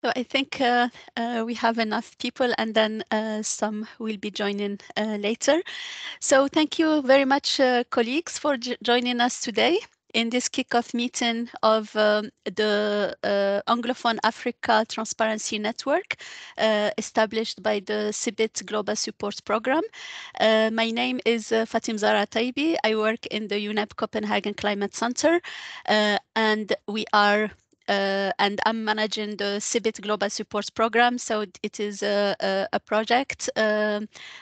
So I think we have enough people, and then some will be joining later. So thank you very much, colleagues, for joining us today in this kickoff meeting of the Anglophone Africa Transparency Network established by the CIBIT Global Support Program. My name is Fatim Zara Taibi. I work in the UNEP Copenhagen Climate Center, and we are and I'm managing the CIBIT Global Support Program. So it is a project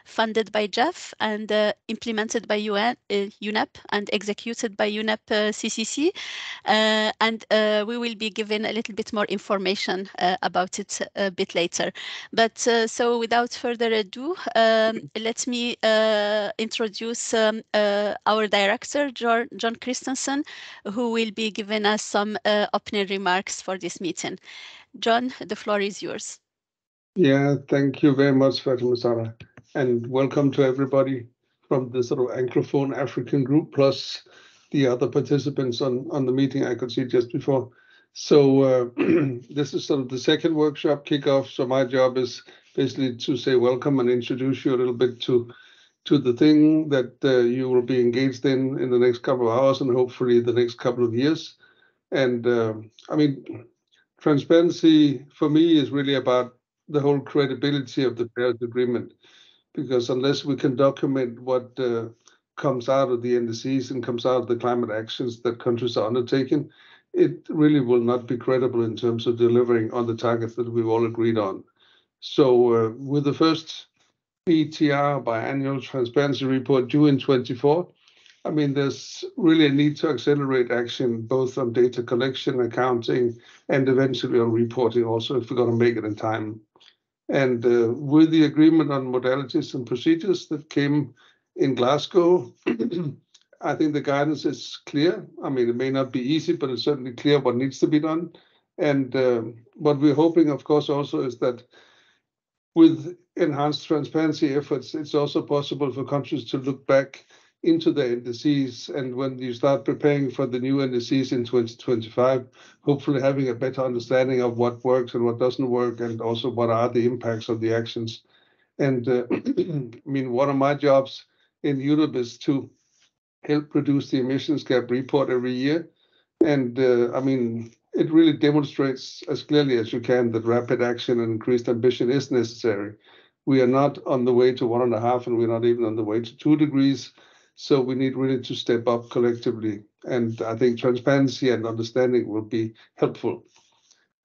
funded by Jeff and implemented by UNEP and executed by UNEP CCC. And we will be given a little bit more information about it a bit later. But so without further ado, let me introduce our director, John Christensen, who will be giving us some opening remarks for this meeting. John, the floor is yours. Yeah, thank you very much, Fatima Zara, and welcome to everybody from the sort of Anglophone African group, plus the other participants on the meeting I could see just before. So this is sort of the second workshop kickoff. So my job is basically to say welcome and introduce you a little bit to the thing that you will be engaged in the next couple of hours and hopefully the next couple of years. And I mean, transparency for me is really about the whole credibility of the Paris Agreement, because unless we can document what comes out of the NDCs and comes out of the climate actions that countries are undertaking, it really will not be credible in terms of delivering on the targets that we've all agreed on. So with the first BTR, biannual transparency report, due in 24, I mean, there's really a need to accelerate action, both on data collection, accounting, and eventually on reporting also, if we're going to make it in time. And with the agreement on modalities and procedures that came in Glasgow, I think the guidance is clear. I mean, it may not be easy, but it's certainly clear what needs to be done. And what we're hoping, of course, also is that with enhanced transparency efforts, it's also possible for countries to look back into the NDCs, and when you start preparing for the new NDCs in 2025, hopefully having a better understanding of what works and what doesn't work, and also what are the impacts of the actions. And I mean, one of my jobs in Europe is to help produce the emissions gap report every year. And I mean, it really demonstrates as clearly as you can that rapid action and increased ambition is necessary. We are not on the way to 1.5, and we're not even on the way to 2 degrees. So we need really to step up collectively. And I think transparency and understanding will be helpful.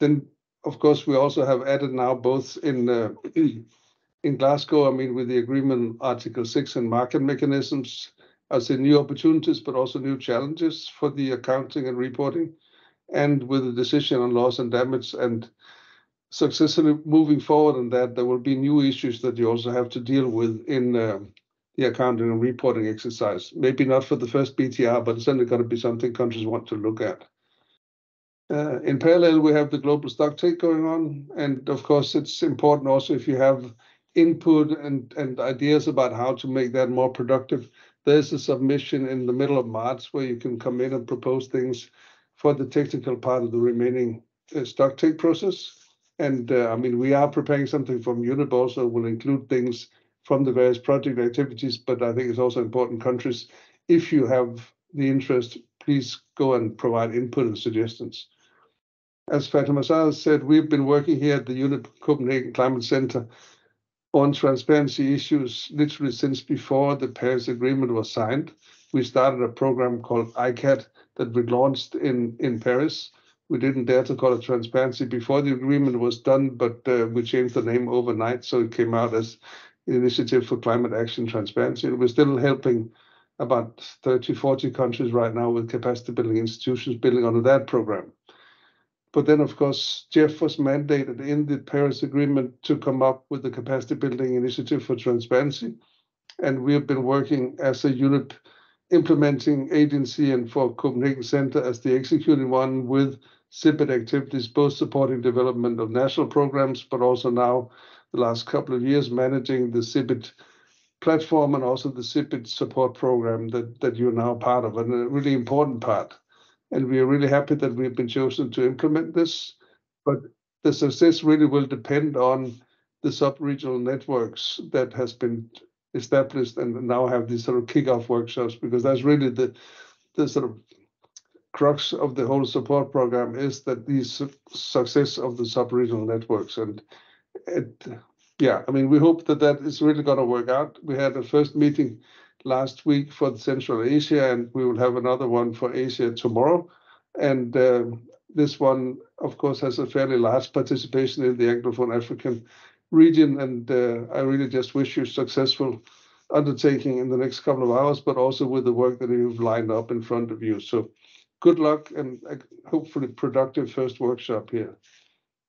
Then, of course, we also have added now both in Glasgow, I mean, with the agreement Article 6 and market mechanisms, I say new opportunities, but also new challenges for the accounting and reporting, and with the decision on loss and damage, and successfully moving forward on that, there will be new issues that you also have to deal with in the accounting and reporting exercise. Maybe not for the first BTR, but it's certainly going to be something countries want to look at. In parallel, we have the global stock take going on. And of course, it's important also if you have input and ideas about how to make that more productive. There's a submission in the middle of March where you can come in and propose things for the technical part of the remaining stock take process. And I mean, we are preparing something from UNEP also, will include things from the various project activities, but I think it's also important countries, if you have the interest, please go and provide input and suggestions. As Fatima Zara said, we've been working here at the UNEP Copenhagen Climate Center on transparency issues literally since before the Paris Agreement was signed. We started a program called ICAT that we launched in Paris. We didn't dare to call it transparency before the agreement was done, but we changed the name overnight, so it came out as Initiative for Climate Action Transparency. And we're still helping about 30, 40 countries right now with capacity building institutions building under that program. But then, of course, Jeff was mandated in the Paris Agreement to come up with the capacity building initiative for transparency. And we have been working as a UNEP implementing agency and for Copenhagen Center as the executing one with CIBIT activities, both supporting development of national programs, but also now the last couple of years managing the CIBIT platform and also the CIBIT support program that you're now part of, and a really important part. And we are really happy that we've been chosen to implement this. But the success really will depend on the sub-regional networks that has been established and now have these sort of kickoff workshops, because that's really the sort of crux of the whole support program, is that the success of the sub-regional networks. And yeah, I mean, we hope that that is really going to work out. We had a first meeting last week for Central Asia, and we will have another one for Asia tomorrow. And this one, of course, has a fairly large participation in the Anglophone African region. And I really just wish you successful undertaking in the next couple of hours, but also with the work that you've lined up in front of you. So good luck and hopefully productive first workshop here.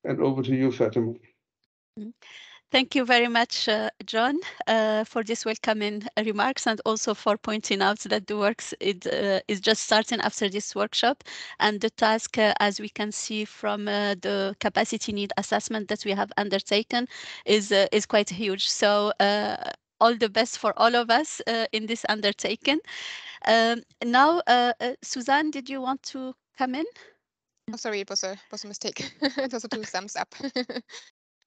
And over to you, Fatima. Thank you very much, John, for this welcoming remarks, and also for pointing out that the works is just starting after this workshop, and the task, as we can see from the capacity need assessment that we have undertaken, is quite huge. So all the best for all of us in this undertaking. Now, Suzanne, did you want to come in? Oh, sorry, it was a mistake. It was a 2 thumbs up.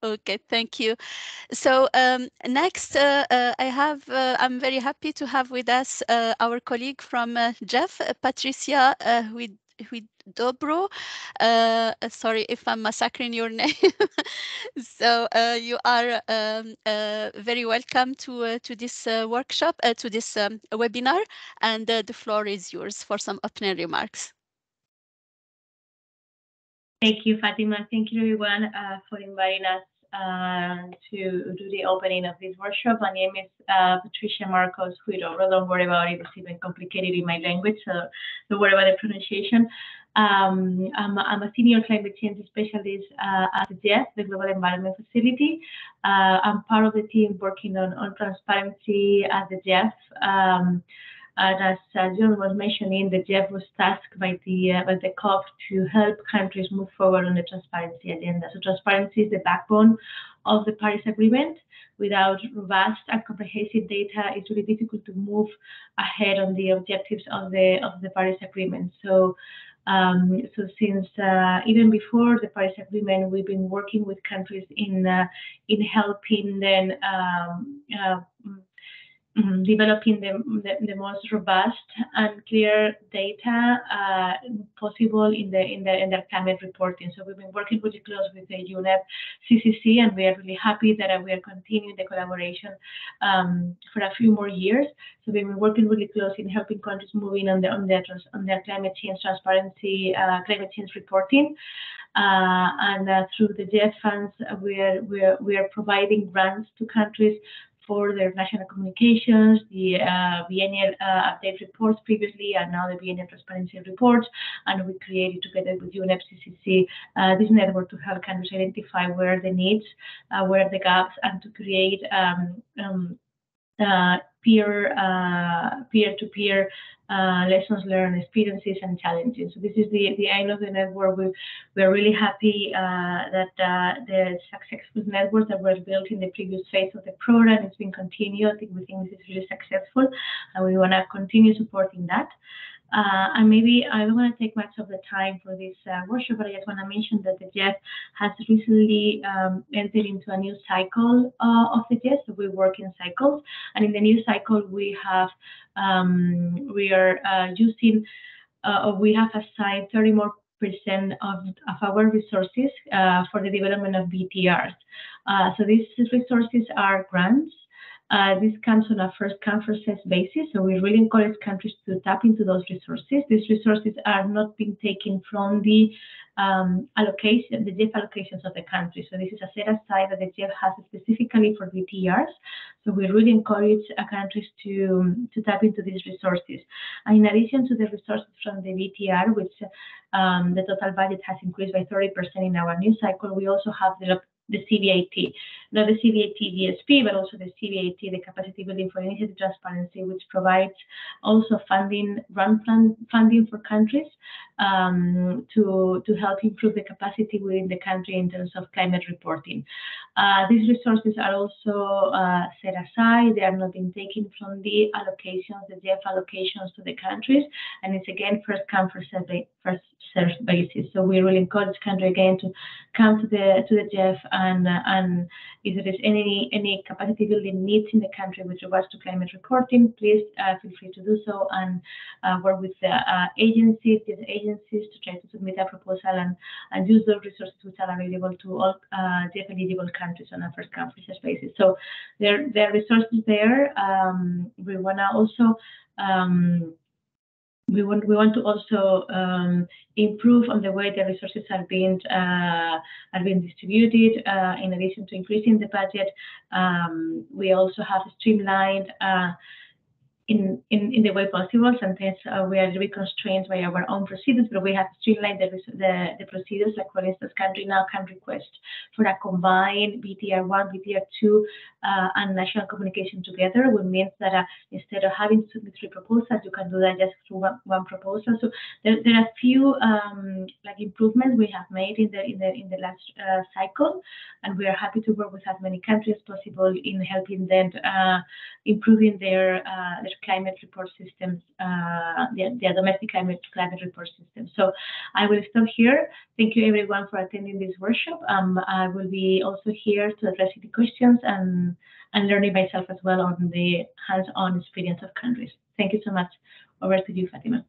Okay, thank you. So next, I'm very happy to have with us our colleague from Jeff, Patricia Huidobro. Sorry if I'm massacring your name. So you are very welcome to this workshop, to this webinar, and the floor is yours for some opening remarks. Thank you, Fatima. Thank you, everyone, for inviting us to do the opening of this workshop. My name is Patricia Marcos Huidobro. Don't worry about it. It's even complicated in my language, so don't worry about the pronunciation. I'm a senior climate change specialist at the GEF, the Global Environment Facility. I'm part of the team working on transparency at the GEF. And as John was mentioning, the GEF was tasked by the COP to help countries move forward on the transparency agenda. So transparency is the backbone of the Paris Agreement. Without robust and comprehensive data, it's really difficult to move ahead on the objectives of the Paris Agreement. So since even before the Paris Agreement, we've been working with countries in helping them developing the most robust and clear data possible in their climate reporting. So we've been working really close with the UNEP CCC, and we are really happy that we are continuing the collaboration for a few more years. So we've been working really close in helping countries moving on their climate change transparency, climate change reporting. And through the GEF funds, we are providing grants to countries for their national communications, the biennial update reports previously, and now the biennial transparency reports. And we created, together with UNEP CCC, this network to help countries identify where the needs, where the gaps, and to create peer-to-peer lessons learned, experiences, and challenges. So this is the aim of the network. We're really happy that the successful network that was built in the previous phase of the program has been continued. I think we think this is really successful, and we want to continue supporting that. And maybe I don't want to take much of the time for this workshop, but I just want to mention that the GEF has recently entered into a new cycle of the GEF. So we work in cycles, and in the new cycle we have we have assigned 30% more of our resources for the development of BTRs. So these resources are grants. This comes on a first-come, first-served basis, so we really encourage countries to tap into those resources. These resources are not being taken from the allocation, the GEF allocations of the country. So this is a set aside that the GEF has specifically for BTRs. So we really encourage countries to tap into these resources. And in addition to the resources from the BTR, which the total budget has increased by 30% in our new cycle, we also have the CBAT, not the CBAT DSP, but also the CBAT, the Capacity Building for Initiative Transparency, which provides also funding for countries to help improve the capacity within the country in terms of climate reporting. These resources are also set aside. They are not being taken from the allocations, the GEF allocations to the countries, and it's again first come first served basis. So we really encourage country again to come to the GEF, and if there is any capacity building needs in the country with regards to climate reporting, please feel free to do so and work with the agencies to try to submit a proposal and use those resources which are available to all GEF eligible countries on a first come first served basis. So there are resources there. We want to also we want to also improve on the way the resources are being distributed. In addition to increasing the budget, we also have streamlined in the way possible. Sometimes we are a little bit constrained by our own procedures, but we have streamlined the procedures. Like for instance, country now can request for a combined BTR1, BTR2, and national communication together, which means that instead of having to submit 3 proposals, you can do that just through one proposal. So there are a few like improvements we have made in the last cycle, and we are happy to work with as many countries as possible in helping them improving their climate report systems, their domestic climate report systems. So I will stop here. Thank you everyone for attending this workshop. I will be also here to address any questions and learning myself as well on the hands-on experience of countries. Thank you so much. Over to you, Fatima.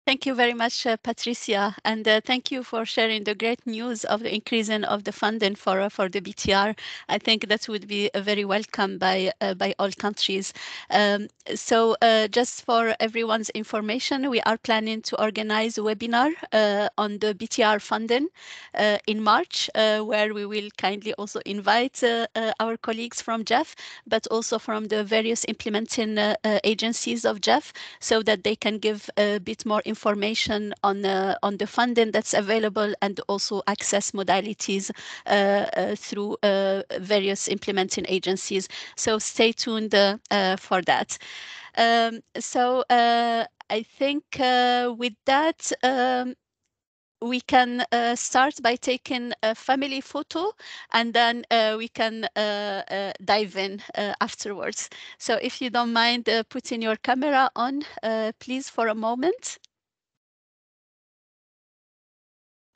Thank you very much, Patricia, and thank you for sharing the great news of the increasing of the funding for the BTR. I think that would be very welcome by all countries. So just for everyone's information, we are planning to organize a webinar on the BTR funding in March, where we will kindly also invite our colleagues from GEF, but also from the various implementing agencies of GEF, so that they can give a bit more information on the funding that's available and also access modalities through various implementing agencies. So stay tuned for that. So I think with that, we can start by taking a family photo, and then we can dive in afterwards. So if you don't mind putting your camera on, please, for a moment.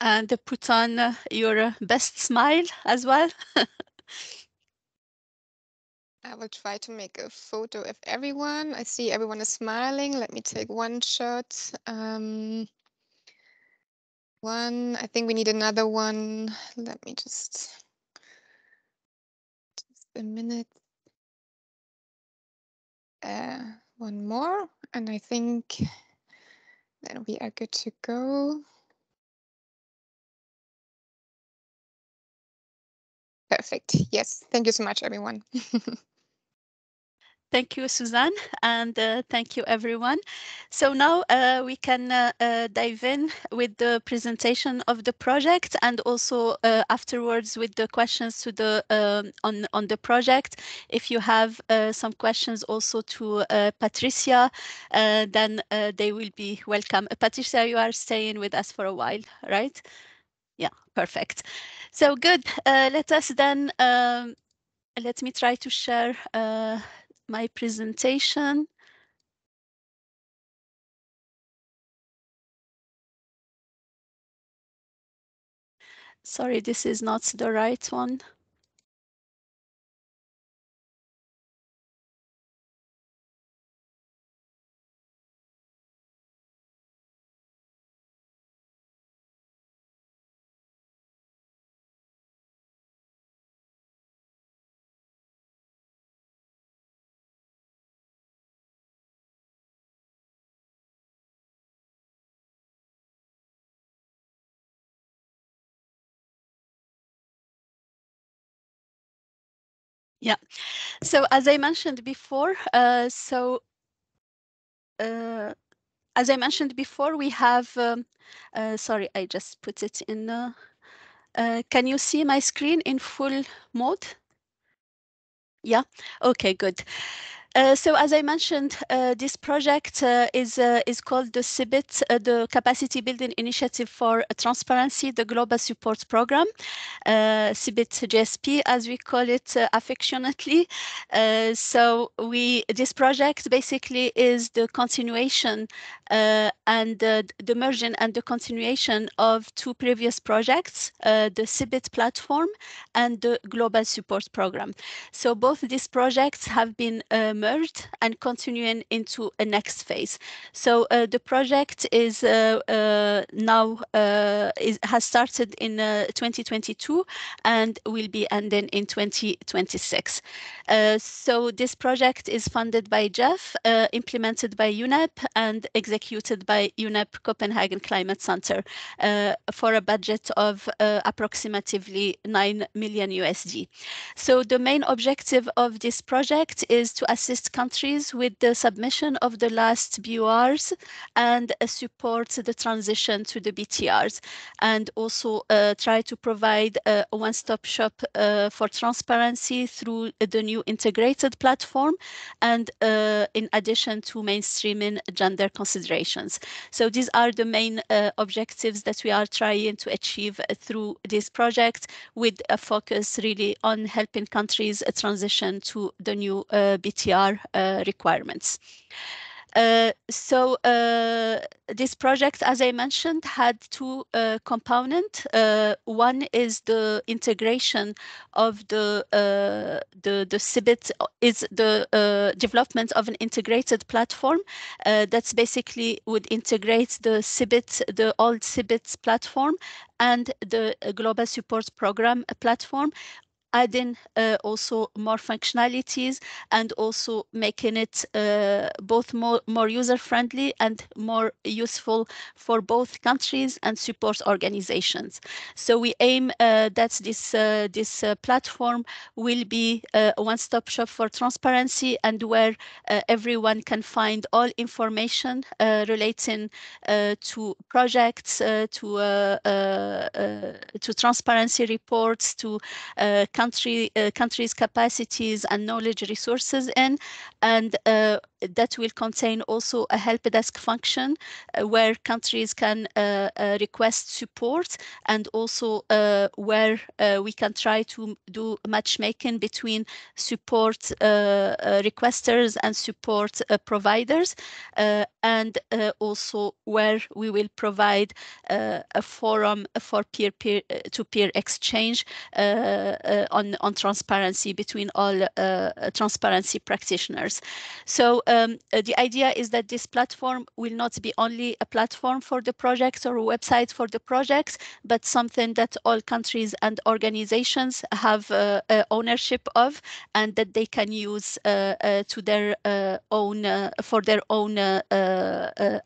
And put on your best smile as well. I will try to make a photo of everyone. I see everyone is smiling. Let me take one shot. One, I think we need another one. Let me just a minute. One more, and I think then we are good to go. Perfect. Yes. Thank you so much, everyone. Thank you, Suzanne, and thank you, everyone. So now we can dive in with the presentation of the project, and also afterwards with the questions to the on the project. If you have some questions also to Patricia, then they will be welcome. Patricia, you are staying with us for a while, right? Yeah, perfect. So good. Let us then. Let me try to share my presentation. Sorry, this is not the right one. Yeah, so as I mentioned before, as I mentioned before, we have, sorry, I just put it in, can you see my screen in full mode? Yeah, okay, good. So as I mentioned, this project is called the CBIT, the Capacity Building Initiative for Transparency, the Global Support Program, CBIT GSP, as we call it affectionately. So this project basically is the continuation and the merging and the continuation of two previous projects, the CBIT platform and the Global Support Program. So both these projects have been merged and continuing into a next phase. So the project is now has started in 2022 and will be ending in 2026. So this project is funded by GEF, implemented by UNEP, and executed by UNEP Copenhagen Climate Center for a budget of approximately 9 million USD. So the main objective of this project is to assist countries with the submission of the last BORs and support the transition to the BTRs, and also try to provide a one-stop shop for transparency through the new integrated platform, and in addition to mainstreaming gender considerations. So these are the main objectives that we are trying to achieve through this project, with a focus really on helping countries transition to the new BTR requirements. So this project, as I mentioned, had two components. One is the integration of the CBIT, is the development of an integrated platform that's basically would integrate the CBIT, the old CBIT platform, and the Global Support Program platform, adding also more functionalities, and also making it both more user-friendly and more useful for both countries and support organizations. So we aim that this platform will be a one-stop shop for transparency, and where everyone can find all information relating to projects, to transparency reports, to countries' capacities and knowledge resources in, and that will contain also a help desk function where countries can request support, and also where we can try to do matchmaking between support requesters and support providers, and also where we will provide a forum for peer-to-peer exchange on transparency between all transparency practitioners. So the idea is that this platform will not be only a platform for the projects or a website for the projects, but something that all countries and organizations have ownership of, and that they can use to their own for their own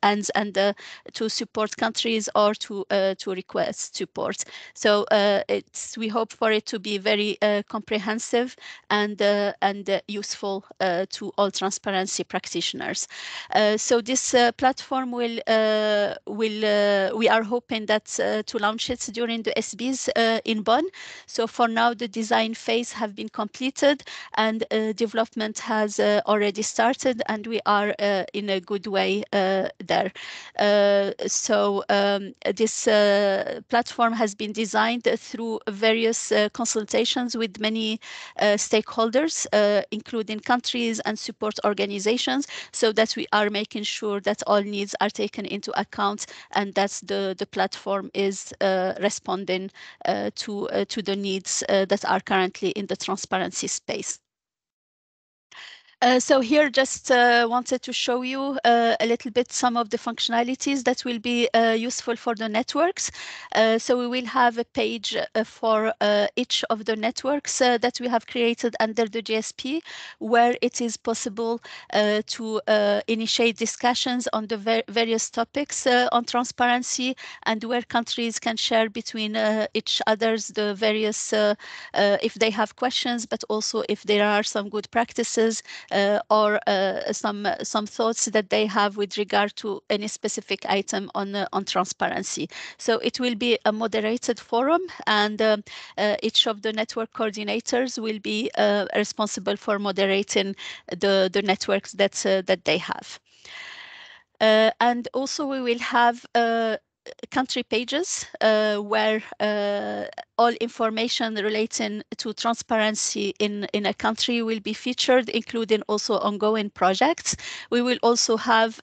ends, and to support countries or to request support. So we hope for it to be very comprehensive and useful to all transparency practitioners. So this platform we are hoping that to launch it during the SBs in Bonn. So for now, the design phase have been completed, and development has already started, and we are in a good way there. So this platform has been designed through various consultations with many stakeholders, including countries and support organizations, so that we are making sure that all needs are taken into account, and that the platform is responding to the needs that are currently in the transparency space. So here just wanted to show you a little bit some of the functionalities that will be useful for the networks. So we will have a page for each of the networks that we have created under the GSP, where it is possible to initiate discussions on the various topics on transparency, and where countries can share between each others the various, if they have questions, but also if there are some good practices or some thoughts that they have with regard to any specific item on transparency. So it will be a moderated forum, and each of the network coordinators will be responsible for moderating the networks that they have. And also we will have country pages where all information relating to transparency in a country will be featured, including also ongoing projects. We will also have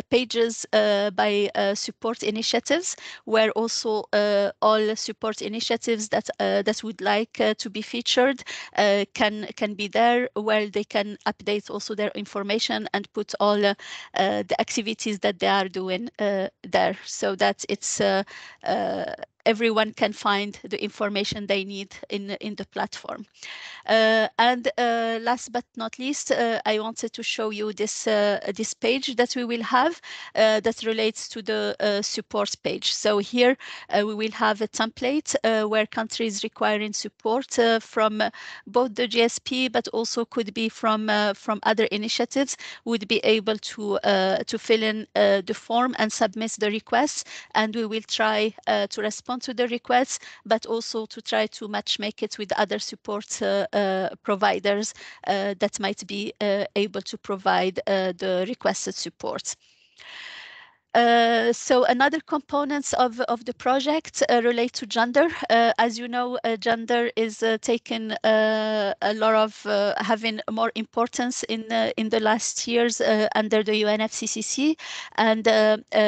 pages by support initiatives, where also all support initiatives that would like to be featured can be there, where they can update also their information and put all the activities that they are doing there, so that it's everyone can find the information they need in the platform. And last but not least, I wanted to show you this this page that we will have that relates to the support page. So here we will have a template where countries requiring support from both the GSP, but also could be from other initiatives, would be able to fill in the form and submit the requests, and we will try to respond to the requests, but also to try to matchmake it with other support providers that might be able to provide the requested support. So another components of the project relate to gender. As you know, gender is taken a lot of having more importance in the last years under the UNFCCC, and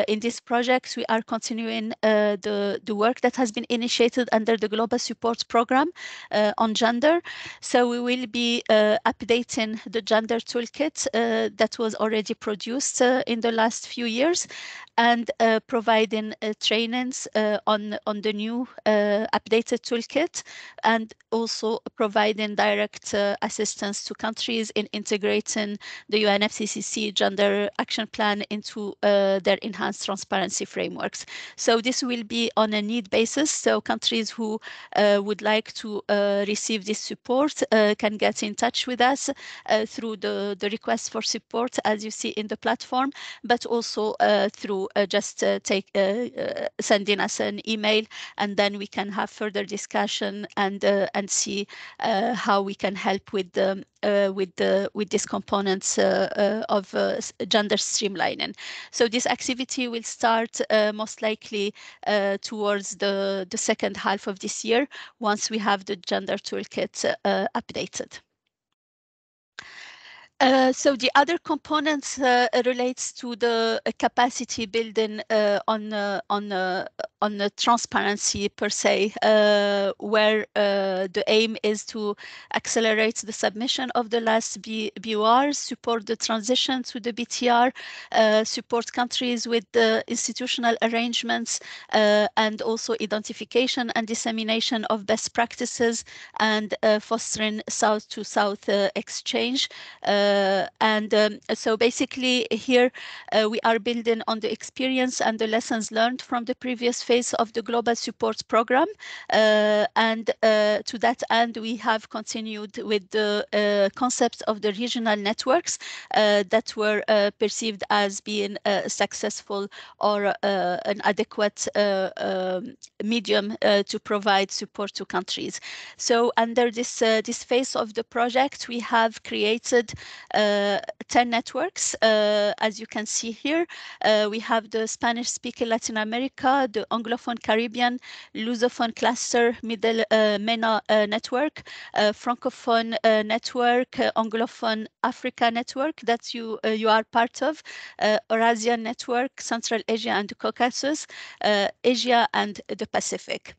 in this project we are continuing the work that has been initiated under the Global Support Program on gender. So we will be updating the gender toolkit that was already produced in the last few years, and providing trainings on the new updated toolkit, and also providing direct assistance to countries in integrating the UNFCCC Gender Action Plan into their enhanced transparency frameworks. So this will be on a need basis, so countries who would like to receive this support can get in touch with us through the request for support, as you see in the platform, but also through just sending us an email, and then we can have further discussion and see how we can help with these components of gender streamlining. So this activity will start most likely towards the second half of this year, once we have the gender toolkit updated. So the other components relates to the capacity building on the transparency per se, where the aim is to accelerate the submission of the last BOR, support the transition to the BTR, support countries with the institutional arrangements, and also identification and dissemination of best practices, and fostering South-to-South exchange. So basically here we are building on the experience and the lessons learned from the previous phase of the Global Support Program, and to that end we have continued with the concept of the regional networks that were perceived as being successful or an adequate medium to provide support to countries. So under this phase of the project, we have created 10 networks. As you can see here, we have the Spanish-speaking Latin America, the Anglophone Caribbean, Lusophone cluster, Middle MENA network, Francophone network, Anglophone Africa network that you are part of, Eurasian network, Central Asia and the Caucasus, Asia and the Pacific.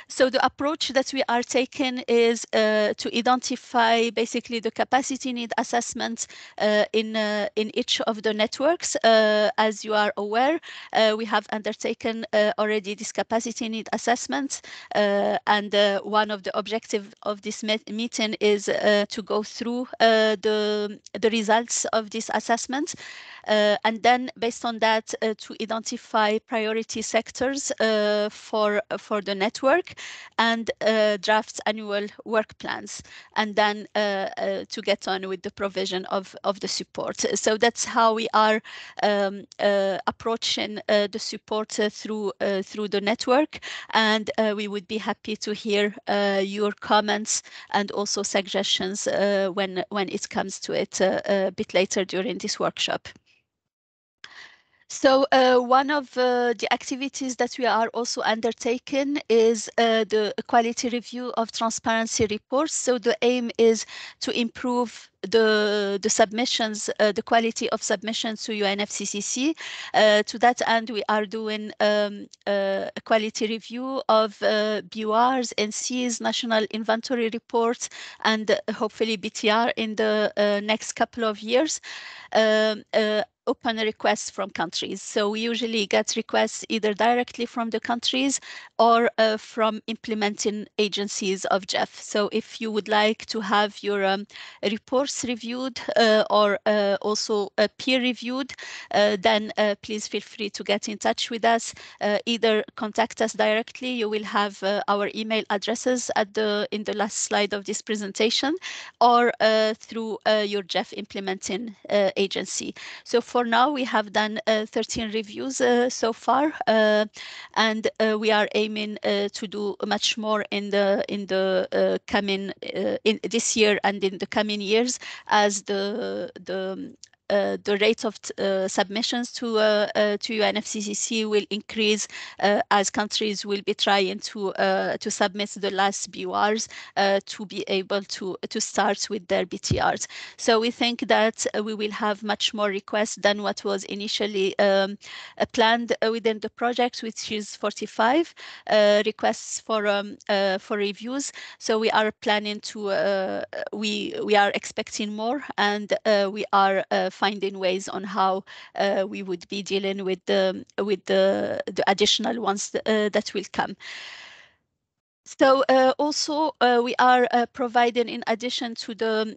So the approach that we are taking is to identify basically the capacity need assessments in each of the networks. As you are aware, we have undertaken already this capacity need assessment, and one of the objectives of this meeting is to go through the results of this assessment, and then based on that to identify priority sectors for the network, network and drafts annual work plans, and then to get on with the provision of the support. So that's how we are approaching the support through the network, and we would be happy to hear your comments and also suggestions when it comes to it a bit later during this workshop. So one of the activities that we are also undertaking is the quality review of transparency reports. So the aim is to improve the submissions, the quality of submissions to UNFCCC. To that end, we are doing a quality review of BURs, NCs, national inventory reports, and hopefully BTR in the next couple of years. Open requests from countries. So we usually get requests either directly from the countries or from implementing agencies of GEF. So if you would like to have your reports reviewed or also peer reviewed, then please feel free to get in touch with us. Either contact us directly. You will have our email addresses in the last slide of this presentation, or through your GEF implementing agency. So for now, we have done 13 reviews so far, and we are aiming to do much more in the coming in this year and in the coming years, as the rate of submissions to UNFCCC will increase as countries will be trying to submit the last BURs to be able to start with their BTRs. So we think that we will have much more requests than what was initially planned within the project, which is 45 requests for reviews. So we are planning to we are expecting more, and we are finding ways on how we would be dealing with the additional ones that will come. So also we are providing, in addition to the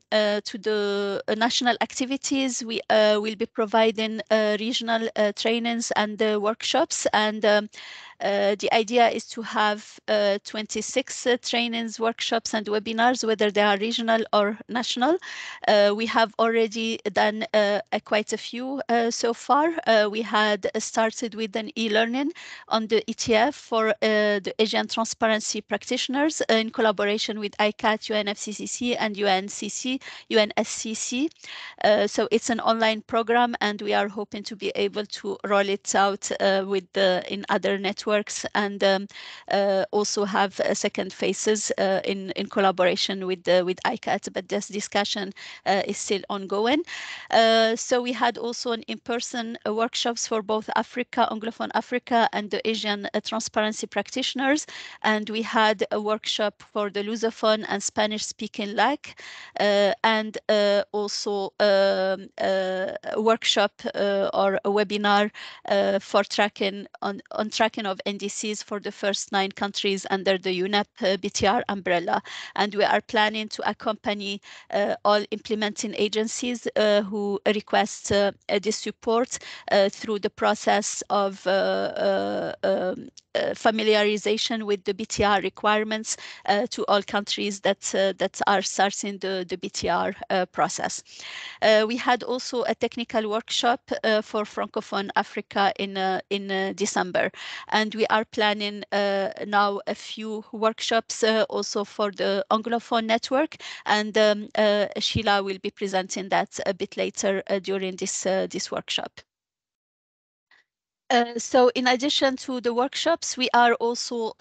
national activities, we will be providing regional trainings and workshops, and the idea is to have 26 trainings, workshops, and webinars, whether they are regional or national. We have already done quite a few so far. We had started with an e-learning on the ETF for the Asian transparency practitioners in collaboration with ICAT, UNFCCC, and UNSCC. So it's an online program, and we are hoping to be able to roll it out in other networks, and also have second phases in collaboration with ICAT. But this discussion is still ongoing. So we had also an in-person workshops for both Africa, Anglophone Africa, and the Asian transparency practitioners, and we had a workshop for the Lusophone and Spanish-speaking LAC, and also a workshop or a webinar for tracking on tracking of NDCs for the first 9 countries under the UNEP BTR umbrella. And we are planning to accompany all implementing agencies who request this support through the process of familiarization with the BTR requirements to all countries that are starting the BTR process. We had also a technical workshop for Francophone Africa in December, and we are planning now a few workshops also for the Anglophone network, and Sheila will be presenting that a bit later during this workshop. So in addition to the workshops, we are also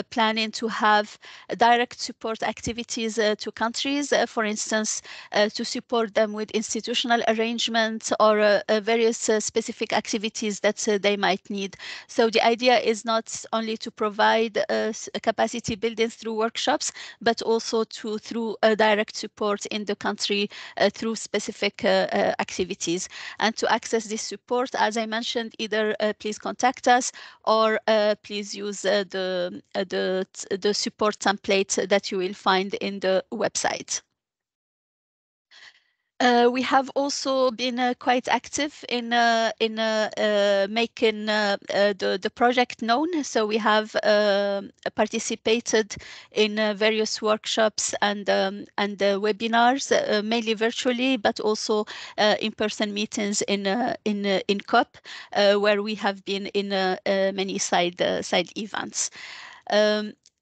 planning to have direct support activities to countries, for instance, to support them with institutional arrangements or various specific activities that they might need. So the idea is not only to provide capacity building through workshops, but also through direct support in the country through specific activities. And to access this support, as I mentioned, either please contact us or please use the support template that you will find in the website. We have also been quite active in making the project known. So we have participated in various workshops and webinars, mainly virtually, but also in-person meetings in COP, where we have been in many side events.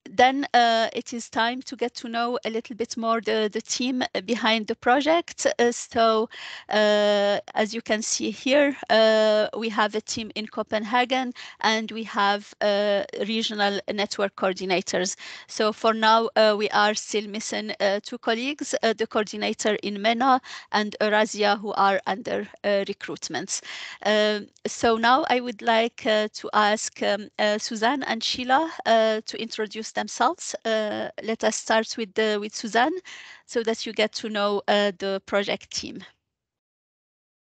Then it is time to get to know a little bit more the team behind the project. So as you can see here, we have a team in Copenhagen and we have regional network coordinators. So for now, we are still missing 2 colleagues, the coordinator in MENA and Eurasia, who are under recruitments. So now I would like to ask Suzanne and Sheila to introduce themselves. Let us start with Suzanne so that you get to know the project team.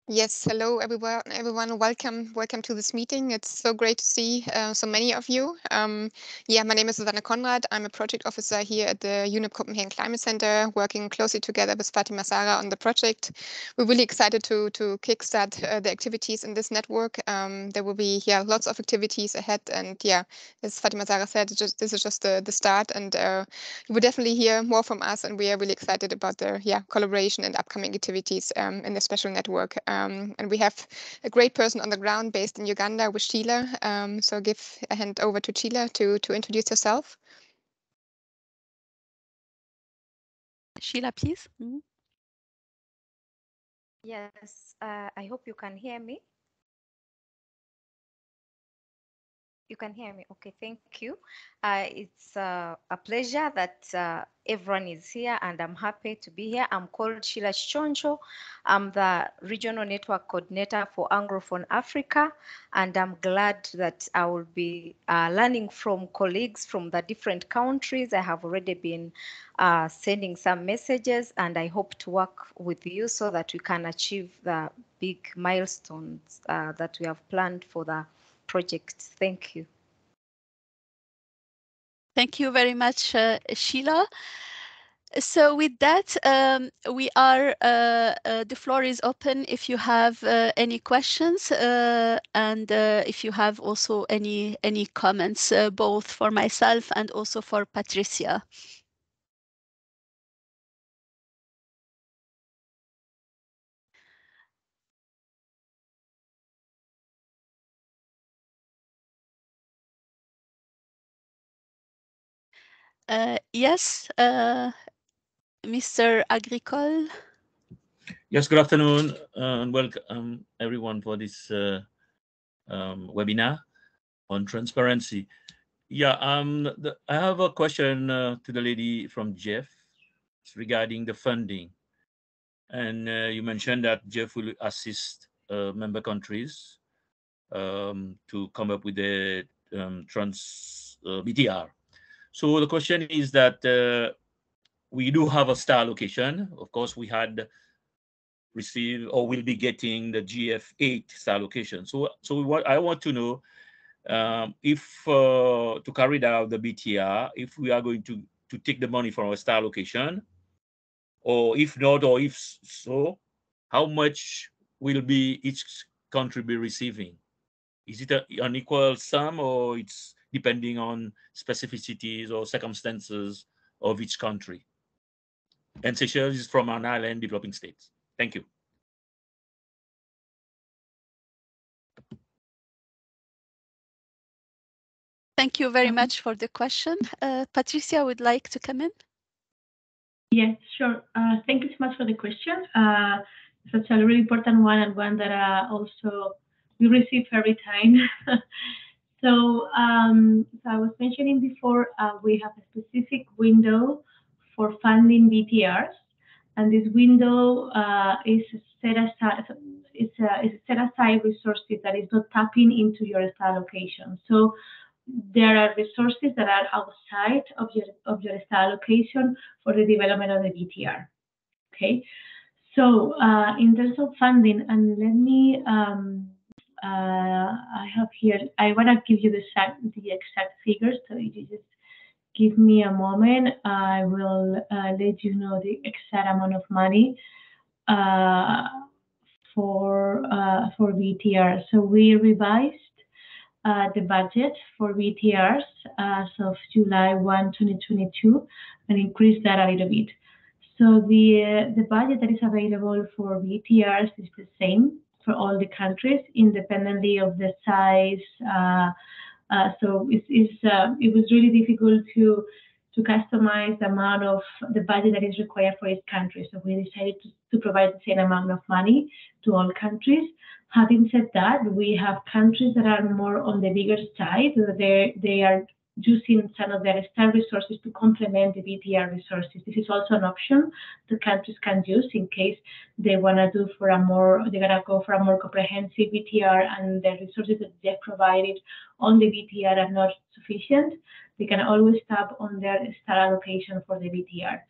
Yes, hello everyone. Welcome to this meeting. It's so great to see so many of you. Yeah, my name is Susanne Konrad. I'm a project officer here at the UNEP Copenhagen Climate Center, working closely together with Fatima Sarah on the project. We're really excited to kickstart the activities in this network. There will be lots of activities ahead, and as Fatima Sarah said, this is just the start, and you will definitely hear more from us, and we are really excited about the collaboration and upcoming activities in the special network. And we have a great person on the ground based in Uganda with Sheila. So I'll give a hand over to Sheila to introduce herself. Sheila, please. Yes, I hope you can hear me. You can hear me. Okay, thank you. It's a pleasure that everyone is here, and I'm happy to be here. I'm called Sheila Chichoncho. I'm the Regional Network Coordinator for Anglophone Africa, and I'm glad that I will be learning from colleagues from the different countries. I have already been sending some messages, and I hope to work with you so that we can achieve the big milestones that we have planned for the project. Thank you. Thank you very much, Sheila. So with that, we are, the floor is open if you have any questions and if you have also any comments, both for myself and also for Patricia. Yes, Mr. Agricole. Yes, good afternoon and welcome everyone for this webinar on transparency. Yeah, I have a question to the lady from Jeff regarding the funding. And you mentioned that Jeff will assist member countries to come up with the BTR. So the question is that we do have a star allocation. Of course, we had received or will be getting the GF8 star allocation. So what I want to know, if to carry out the BTR, if we are going to take the money from our star allocation, or if not, or if so, how much will be each country be receiving? Is it an equal sum, or it's depending on specificities or circumstances of each country? And Seychelles is from an island developing states. Thank you. Thank you very much for the question. Patricia would like to come in. Yes, sure. Thank you so much for the question. It's a really important one, and one that also we receive every time. So I was mentioning before, we have a specific window for funding BTRs, and this window is set aside. It's a set aside resources that is not tapping into your star allocation. So there are resources that are outside of your star allocation for the development of the BTR. Okay, so in terms of funding, and let me I have here. I want to give you the exact figures. So if you just give me a moment, I will let you know the exact amount of money. for VTR. So we revised the budget for VTRs as of July 1, 2022, and increased that a little bit. So the budget that is available for VTRs is the same for all the countries, independently of the size. So it was really difficult to customize the amount of the budget that is required for each country. So we decided to provide the same amount of money to all countries. Having said that, we have countries that are more on the bigger side. They are using some of their STAR resources to complement the VTR resources. This is also an option the countries can use in case they want to do they're gonna go for a more comprehensive VTR and the resources that they've provided on the VTR are not sufficient. They can always tap on their STAR allocation for the VTR.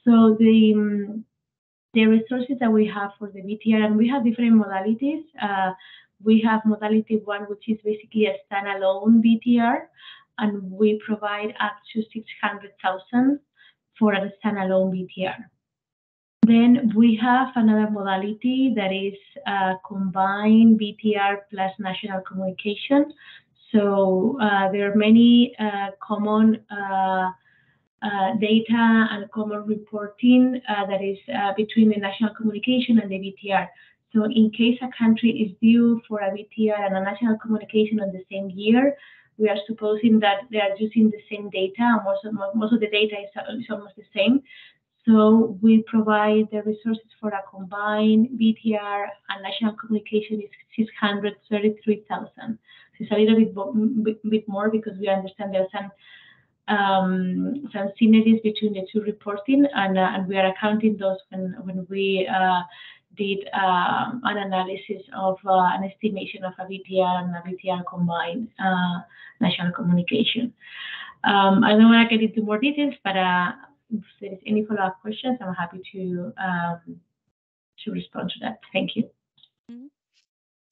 So the resources that we have for the VTR, and we have different modalities. We have modality 1, which is basically a standalone VTR, and we provide up to 600,000 for a standalone VTR. Then we have another modality that is combined VTR plus national communication. So there are many common data and common reporting that is between the national communication and the VTR. So in case a country is due for a VTR and a national communication on the same year, we are supposing that they are using the same data, and most of the data is almost the same. So we provide the resources for a combined VTR and national communication is 633,000. It's a little bit more because we understand there are some synergies between the two reporting, and we are accounting those when we did an analysis of an estimation of a VTR and a VTR combined national communication. I don't want to get into more details, but if there is any follow-up questions, I'm happy to respond to that. Thank you.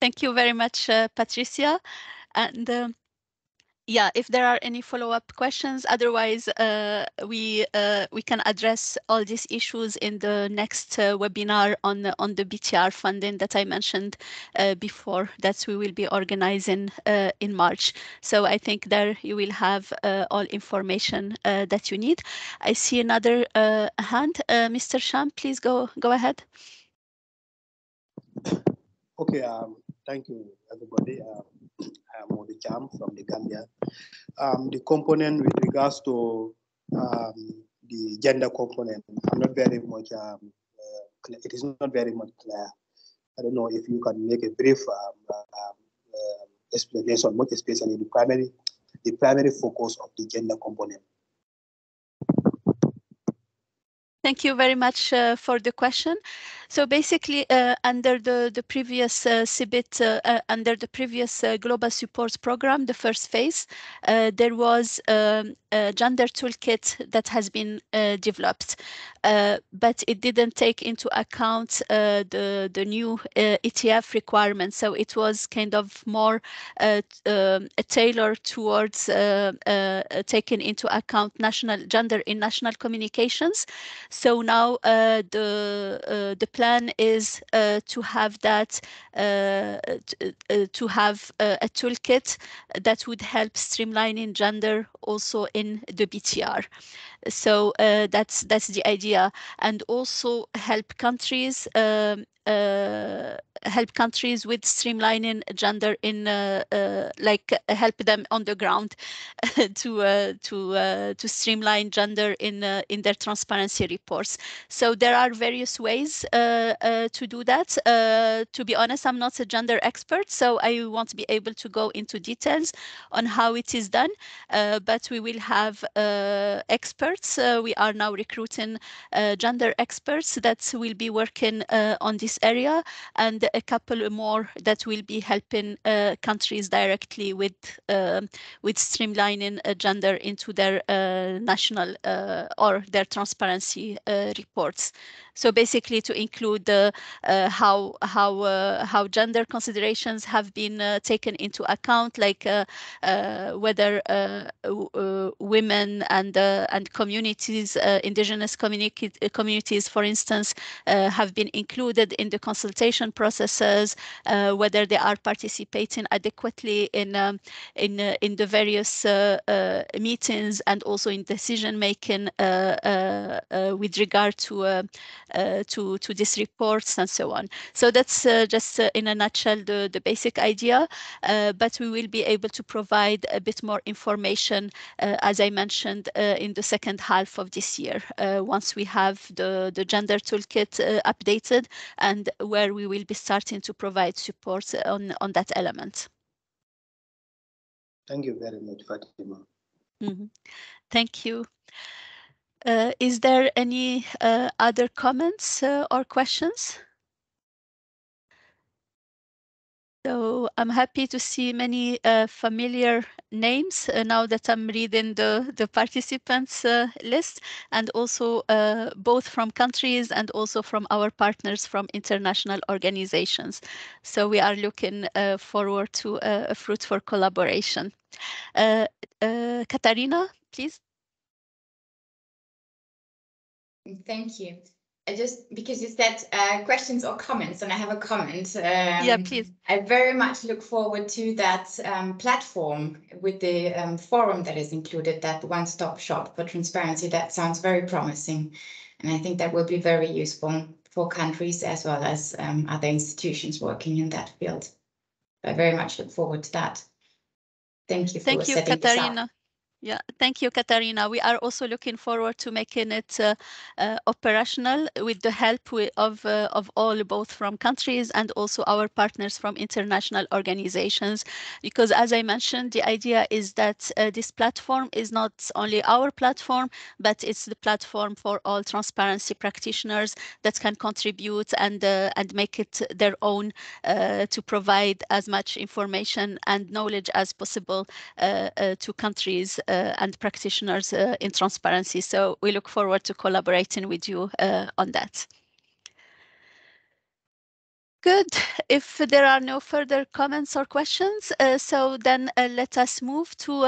Thank you very much, Patricia. And yeah, if there are any follow-up questions, otherwise we can address all these issues in the next webinar on the VTR funding that I mentioned before, that we will be organizing in March. So I think there you will have all information that you need. I see another hand. Mr. Sham, please go ahead. Okay, thank you, everybody. I'm Modi Cham from the Gambia. The component with regards to the gender component, I'm not very much, it is not very much clear. I don't know if you can make a brief explanation, more especially the primary focus of the gender component. Thank you very much for the question. So basically, under the previous CBIT, under the previous Global Supports Program, the first phase, there was a gender toolkit that has been developed, but it didn't take into account the new ETF requirements. So it was kind of more tailored towards taking into account national gender in national communications. So now the plan is to have that, to have a toolkit that would help streamlining gender also in the BTR. So that's the idea, and also help countries with streamlining gender in like help them on the ground to streamline gender in their transparency reports. So there are various ways to do that. To be honest, I'm not a gender expert, so I won't be able to go into details on how it is done, but we will have experts. We are now recruiting gender experts that will be working on this area, and a couple more that will be helping countries directly with streamlining gender into their national or their transparency reports. So basically to include how gender considerations have been taken into account, like whether women and communities, indigenous communities, for instance, have been included in the consultation processes, whether they are participating adequately in the various meetings and also in decision making with regard to these reports and so on. So that's just in a nutshell the basic idea, but we will be able to provide a bit more information, as I mentioned, in the second half of this year, once we have the gender toolkit updated and where we will be starting to provide support on that element. Thank you very much, Fatima. Thank you. Is there any other comments or questions? So I'm happy to see many familiar names now that I'm reading the participants list, and also both from countries and also from our partners from international organizations. So we are looking forward to a fruitful collaboration. Katarina, please. Thank you. Just because you said questions or comments, and I have a comment. Yeah, please. I very much look forward to that platform with the forum that is included, that one-stop shop for transparency. That sounds very promising. And I think that will be very useful for countries as well as other institutions working in that field. I very much look forward to that. Thank you for setting this up. Yeah, thank you, Katarina. We are also looking forward to making it operational with the help of all, both from countries and also our partners from international organizations. Because as I mentioned, the idea is that this platform is not only our platform, but it's the platform for all transparency practitioners that can contribute and make it their own to provide as much information and knowledge as possible to countries and practitioners in transparency. So we look forward to collaborating with you on that. Good. If there are no further comments or questions, so then let us move to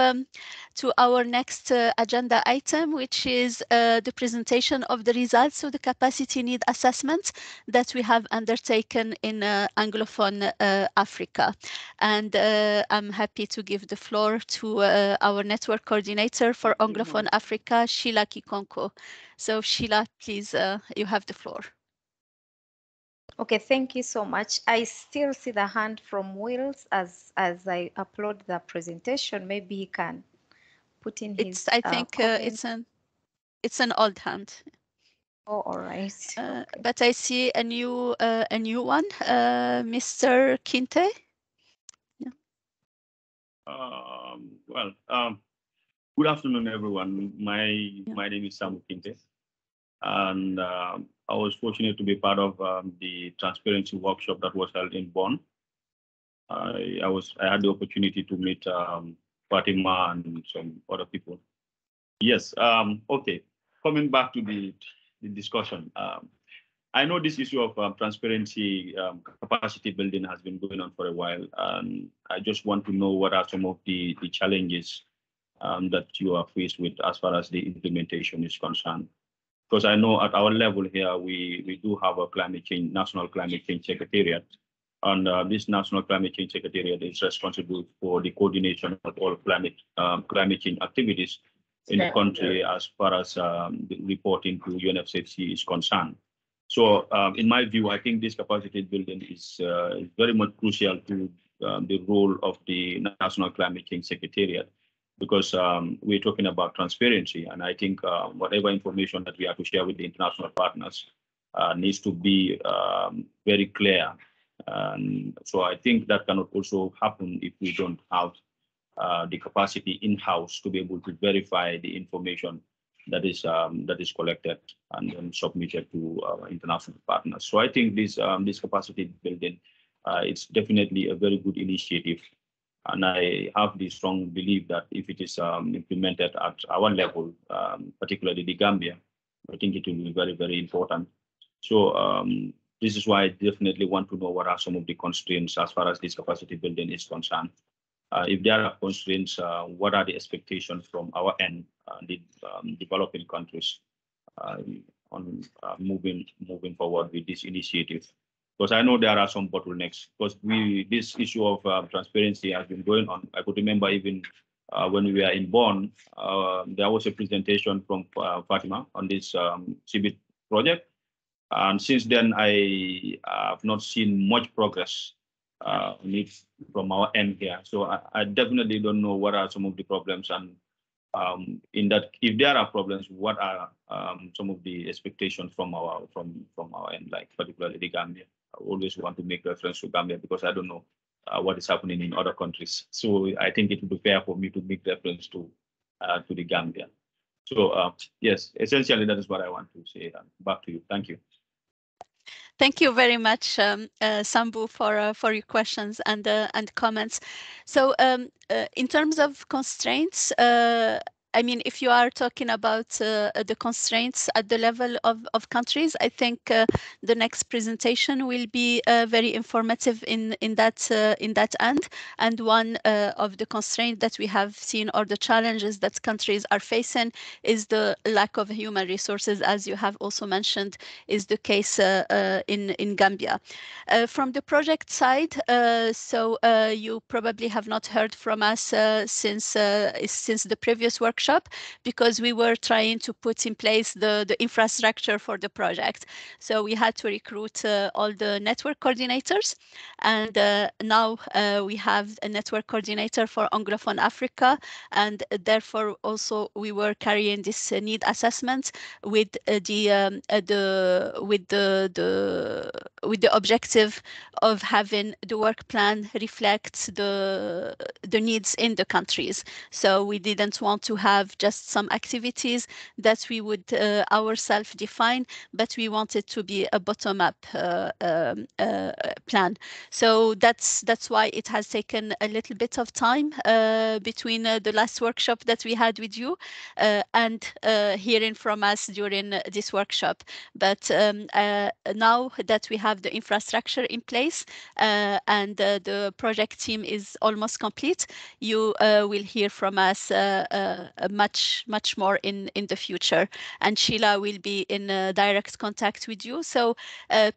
our next agenda item, which is the presentation of the results of the capacity need assessment that we have undertaken in Anglophone Africa. And I'm happy to give the floor to our network coordinator for Anglophone Africa, Sheila Kikonko. So Sheila, please, you have the floor. Okay, thank you so much. I still see the hand from Wills as I upload the presentation. Maybe he can put in his. I think it's an old hand. Oh, all right. Okay. But I see a new one, Mr. Kinte. Yeah. Good afternoon, everyone. My name is Samu Kinte, and I was fortunate to be part of the transparency workshop that was held in Bonn. I had the opportunity to meet Fatima and some other people. Yes. Okay. Coming back to the discussion, I know this issue of transparency capacity building has been going on for a while, and I just want to know what are some of the challenges that you are faced with as far as the implementation is concerned. Because I know at our level here, we do have a national climate change secretariat, and this national climate change secretariat is responsible for the coordination of all climate change activities in the country as far as the reporting to UNFCCC is concerned. So in my view, I think this capacity building is very much crucial to the role of the national climate change secretariat, because we're talking about transparency. And I think whatever information that we have to share with the international partners needs to be very clear. So I think that cannot also happen if we don't have the capacity in-house to be able to verify the information that is collected and then submitted to our international partners. So I think this capacity building, it's definitely a very good initiative. And I have the strong belief that if it is implemented at our level, particularly the Gambia, I think it will be very, very important. So this is why I definitely want to know what are some of the constraints as far as this capacity building is concerned. If there are constraints, what are the expectations from our end, the developing countries, on moving forward with this initiative? Because I know there are some bottlenecks. Because this issue of transparency has been going on. I could remember even when we were in Bonn, there was a presentation from Fatima on this CBIT project. And since then, I have not seen much progress from our end here. So I definitely don't know what are some of the problems, and in that, if there are problems, what are some of the expectations from our end, like particularly the Gambia. I always want to make reference to Gambia because I don't know what is happening in other countries. So I think it would be fair for me to make reference to the Gambia. So yes, essentially that is what I want to say. Back to you. Thank you. Thank you very much, Sambu, for your questions and comments. So in terms of constraints, I mean, if you are talking about the constraints at the level of countries, I think the next presentation will be very informative in that end. And one of the constraints that we have seen, or the challenges that countries are facing, is the lack of human resources, as you have also mentioned, is the case in Gambia. From the project side, so you probably have not heard from us since the previous workshop, because we were trying to put in place the infrastructure for the project. So we had to recruit all the network coordinators, and now we have a network coordinator for Anglophone Africa, and therefore also we were carrying this need assessment with the objective of having the work plan reflect the needs in the countries. So we didn't want to have just some activities that we would ourselves define, but we wanted to be a bottom-up plan. So that's why it has taken a little bit of time between the last workshop that we had with you and hearing from us during this workshop. But now that we have the infrastructure in place and the project team is almost complete, you will hear from us much more in the future. And Sheila will be in direct contact with you. So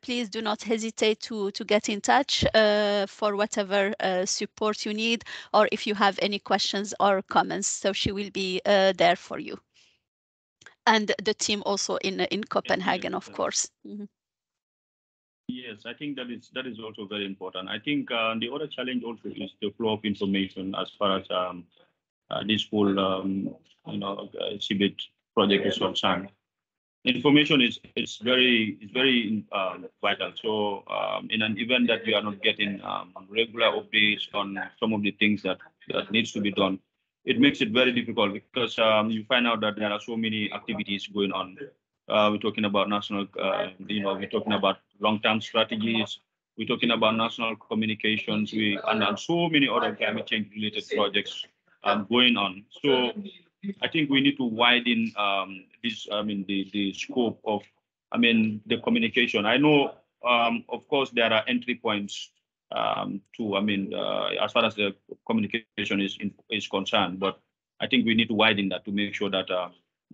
please do not hesitate to get in touch for whatever support you need, or if you have any questions or comments. So she will be there for you. And the team also in Copenhagen, of course. Mm-hmm. Yes, I think that is also very important. I think the other challenge also is the flow of information as far as this whole CBIT project is concerned. Information is very vital. So in an event that we are not getting regular updates on some of the things that needs to be done, it makes it very difficult, because you find out that there are so many activities going on. We're talking about national, we're talking about long-term strategies. We're talking about national communications. And so many other climate change-related projects going on. So I think we need to widen the scope of, the communication. I know, of course, there are entry points as far as the communication is concerned, but I think we need to widen that to make sure that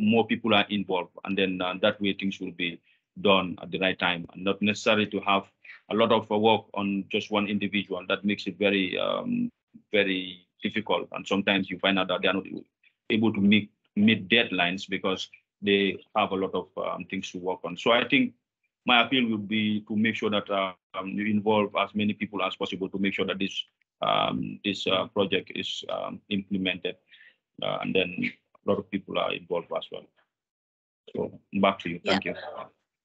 more people are involved, and then that way things will be done at the right time, and not necessarily to have a lot of work on just one individual. That makes it very, very difficult, and sometimes you find out that they are not able to meet deadlines because they have a lot of things to work on. So I think my appeal would be to make sure that you involve as many people as possible to make sure that this project is implemented, and then a lot of people are involved as well. So back to you. Thank you.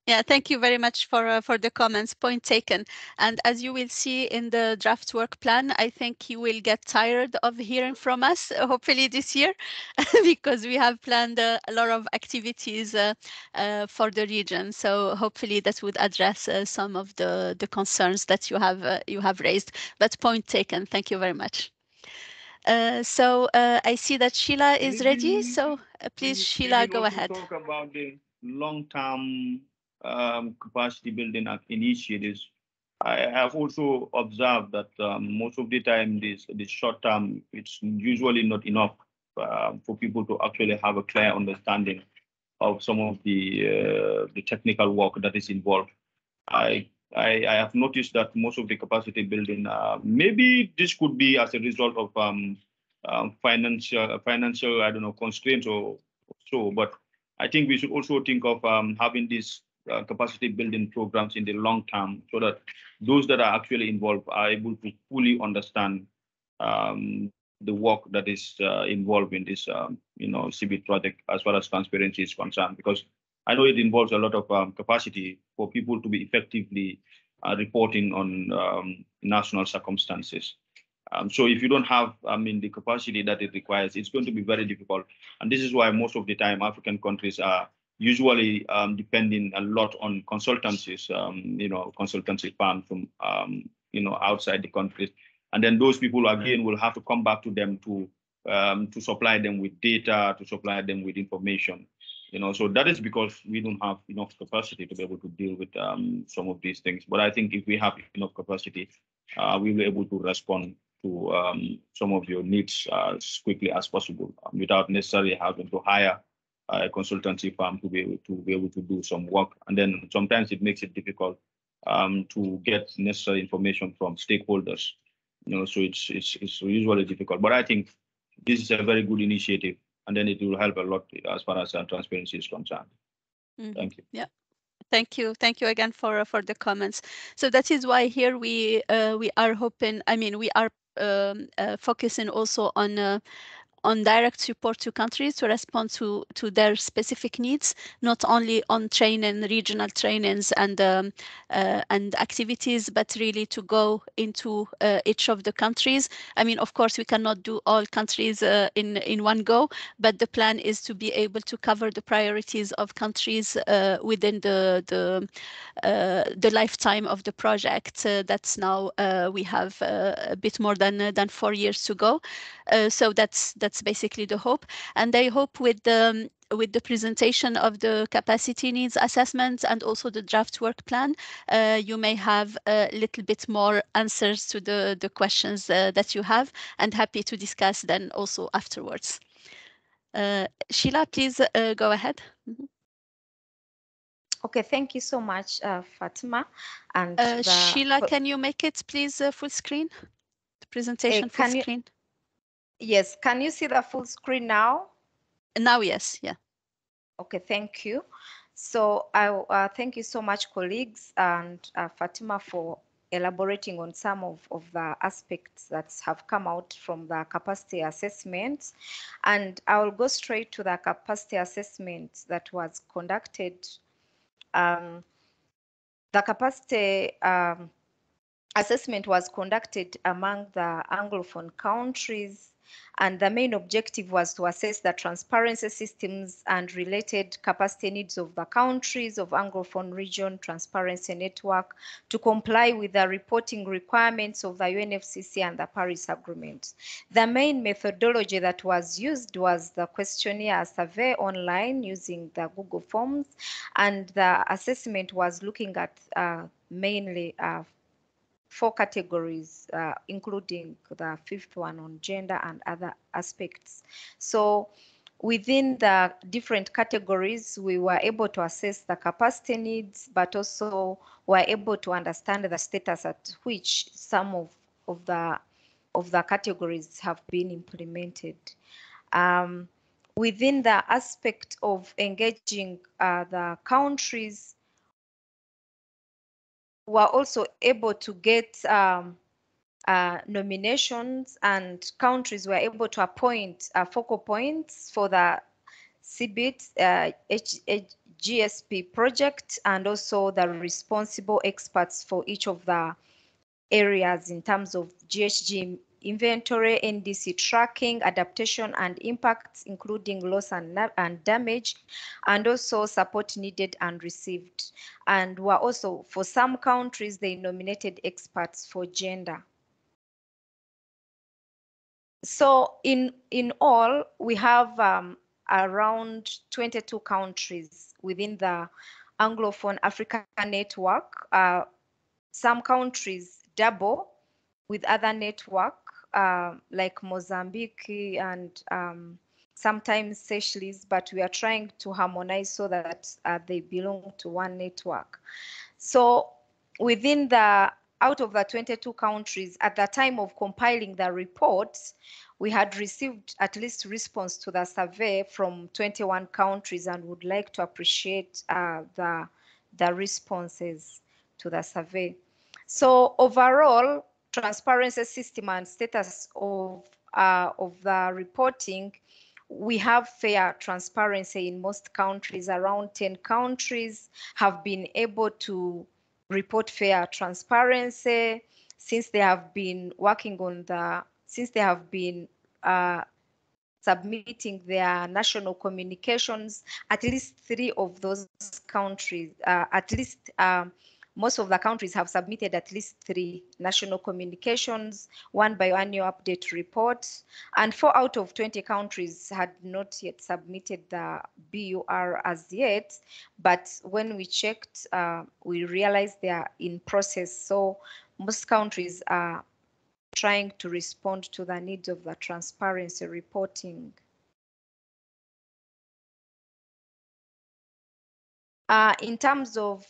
Yeah, thank you very much for the comments. Point taken. And as you will see in the draft work plan, I think you will get tired of hearing from us, hopefully this year, because we have planned a lot of activities for the region. So hopefully that would address some of the concerns that you have raised. But point taken. Thank you very much. So I see that Sheila is ready. So please, Sheila, go ahead. Talk about the long-term capacity building initiatives, I have also observed that most of the time this short term, it's usually not enough for people to actually have a clear understanding of some of the technical work that is involved. I have noticed that most of the capacity building, maybe this could be as a result of financial, I don't know, constraints or so, but I think we should also think of having these capacity building programs in the long term so that those that are actually involved are able to fully understand the work that is involved in this, CBIT project as far as transparency is concerned, because I know it involves a lot of capacity for people to be effectively reporting on national circumstances. So if you don't have, the capacity that it requires, it's going to be very difficult. And this is why most of the time African countries are usually depending a lot on consultancies, consultancy firms from, outside the country. And then those people, again, will have to come back to them to supply them with data, to supply them with information. So that is because we don't have enough capacity to be able to deal with some of these things. But I think if we have enough capacity, we'll be able to respond to some of your needs as quickly as possible without necessarily having to hire a consultancy firm to be able to do some work. And then sometimes it makes it difficult to get necessary information from stakeholders. So it's usually difficult. But I think this is a very good initiative, and then it will help a lot as far as transparency is concerned. Thank you. Yeah. Thank you again for the comments. So that is why here we are hoping. I mean, we are focusing also on direct support to countries to respond to their specific needs, not only on training, regional trainings and activities, but really to go into each of the countries. I mean, of course, we cannot do all countries in one go, but the plan is to be able to cover the priorities of countries within the lifetime of the project. That's now we have a bit more than 4 years to go. So that's basically the hope, and I hope with the presentation of the capacity needs assessment and also the draft work plan, you may have a little bit more answers to the questions that you have, and happy to discuss then also afterwards. Sheila, please go ahead. Okay, thank you so much, Fatima. And Sheila, can you make it please full screen? The presentation full screen. Yes, can you see the full screen now? Now, yes, yeah. Okay, thank you. So I thank you so much, colleagues, and Fatima, for elaborating on some of the aspects that have come out from the capacity assessment. And I will go straight to the capacity assessment that was conducted. The capacity assessment was conducted among the Anglophone countries, and the main objective was to assess the transparency systems and related capacity needs of the countries of Anglophone region transparency network to comply with the reporting requirements of the UNFCCC and the Paris Agreement. The main methodology that was used was the questionnaire survey online using the Google Forms, and the assessment was looking at mainly 4 categories, including the 5th one on gender and other aspects. So within the different categories, we were able to assess the capacity needs, but also were able to understand the status at which some of the categories have been implemented. Within the aspect of engaging the countries, were also able to get nominations, and countries were able to appoint focal points for the CBIT GSP project, and also the responsible experts for each of the areas in terms of GHG inventory, NDC tracking, adaptation and impacts, including loss and damage, and also support needed and received. And were also, for some countries, they nominated experts for gender. So in all, we have around 22 countries within the Anglophone Africa Network. Some countries double with other network like Mozambique and sometimes Seychelles, but we are trying to harmonize so that they belong to one network. So within out of the 22 countries, at the time of compiling the report, we had received at least response to the survey from 21 countries and would like to appreciate the responses to the survey. So overall, transparency system and status of the reporting, we have fair transparency in most countries. Around 10 countries have been able to report fair transparency since they have been working on since they have been submitting their national communications. At least 3 of those countries, most of the countries have submitted at least 3 national communications, 1 biannual update report, and 4 out of 20 countries had not yet submitted the BUR as yet. But when we checked, we realized they are in process. So most countries are trying to respond to the needs of the transparency reporting. In terms of,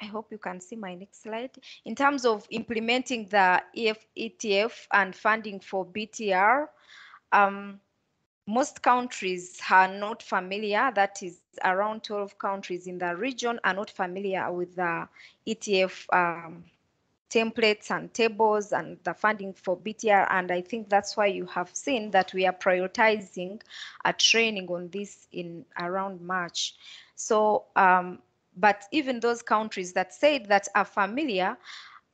I hope you can see my next slide. In terms of implementing the ETF and funding for BTR, most countries are not familiar, that is around 12 countries in the region are not familiar with the ETF templates and tables and the funding for BTR, and I think that's why you have seen that we are prioritizing a training on this in around March. So, but even those countries that said that are familiar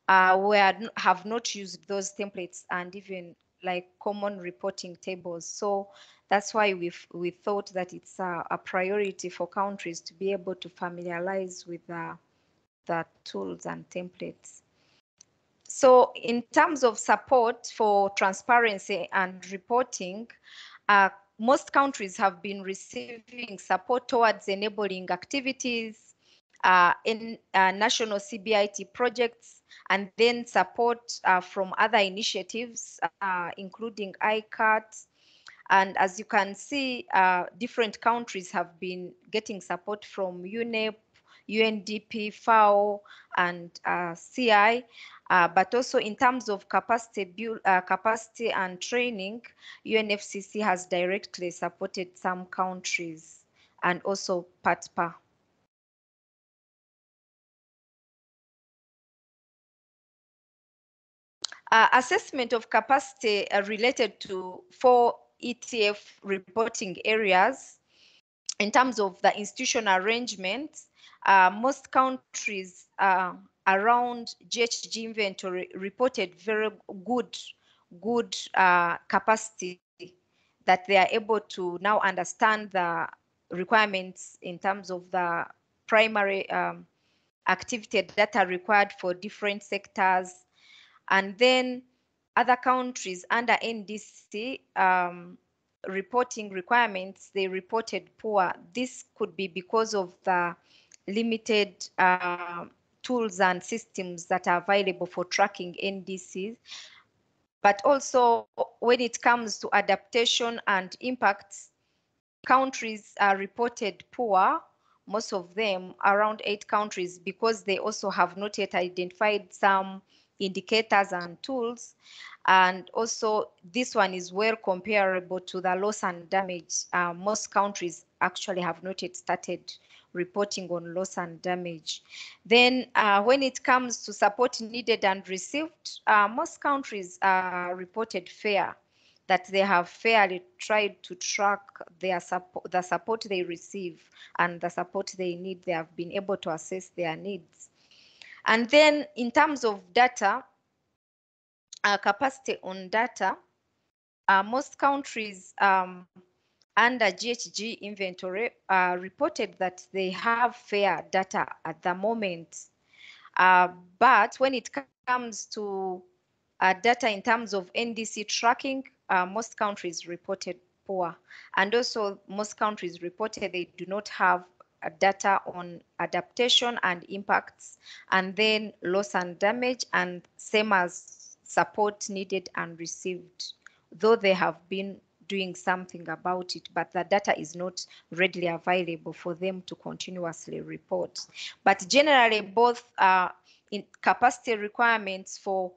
have not used those templates and even like common reporting tables. So that's why we thought that it's a priority for countries to be able to familiarize with the tools and templates. So in terms of support for transparency and reporting, most countries have been receiving support towards enabling activities in national CBIT projects, and then support from other initiatives, including ICAT. And as you can see, different countries have been getting support from UNEP, UNDP, FAO, and CI. But also in terms of capacity and training, UNFCCC has directly supported some countries, and also PATPA. Assessment of capacity related to 4 ETF reporting areas. In terms of the institutional arrangements, most countries around GHG inventory reported very good capacity, that they are able to now understand the requirements in terms of the primary activity data required for different sectors. And then other countries under NDC reporting requirements, they reported poor. This could be because of the limited tools and systems that are available for tracking NDCs. But also when it comes to adaptation and impacts, countries are reported poor, most of them, around 8 countries, because they also have not yet identified some indicators and tools. And also this one is well comparable to the loss and damage. Most countries actually have not yet started reporting on loss and damage. Then when it comes to support needed and received, most countries reported fair, that they have fairly tried to track their the support they receive and the support they need. They have been able to assess their needs. And then in terms of data, capacity on data, most countries under GHG inventory reported that they have fair data at the moment. But when it comes to data in terms of NDC tracking, most countries reported poor. And also most countries reported they do not have data on adaptation and impacts, and then loss and damage, and same as support needed and received, though they have been doing something about it, but the data is not readily available for them to continuously report. But generally, both in capacity requirements for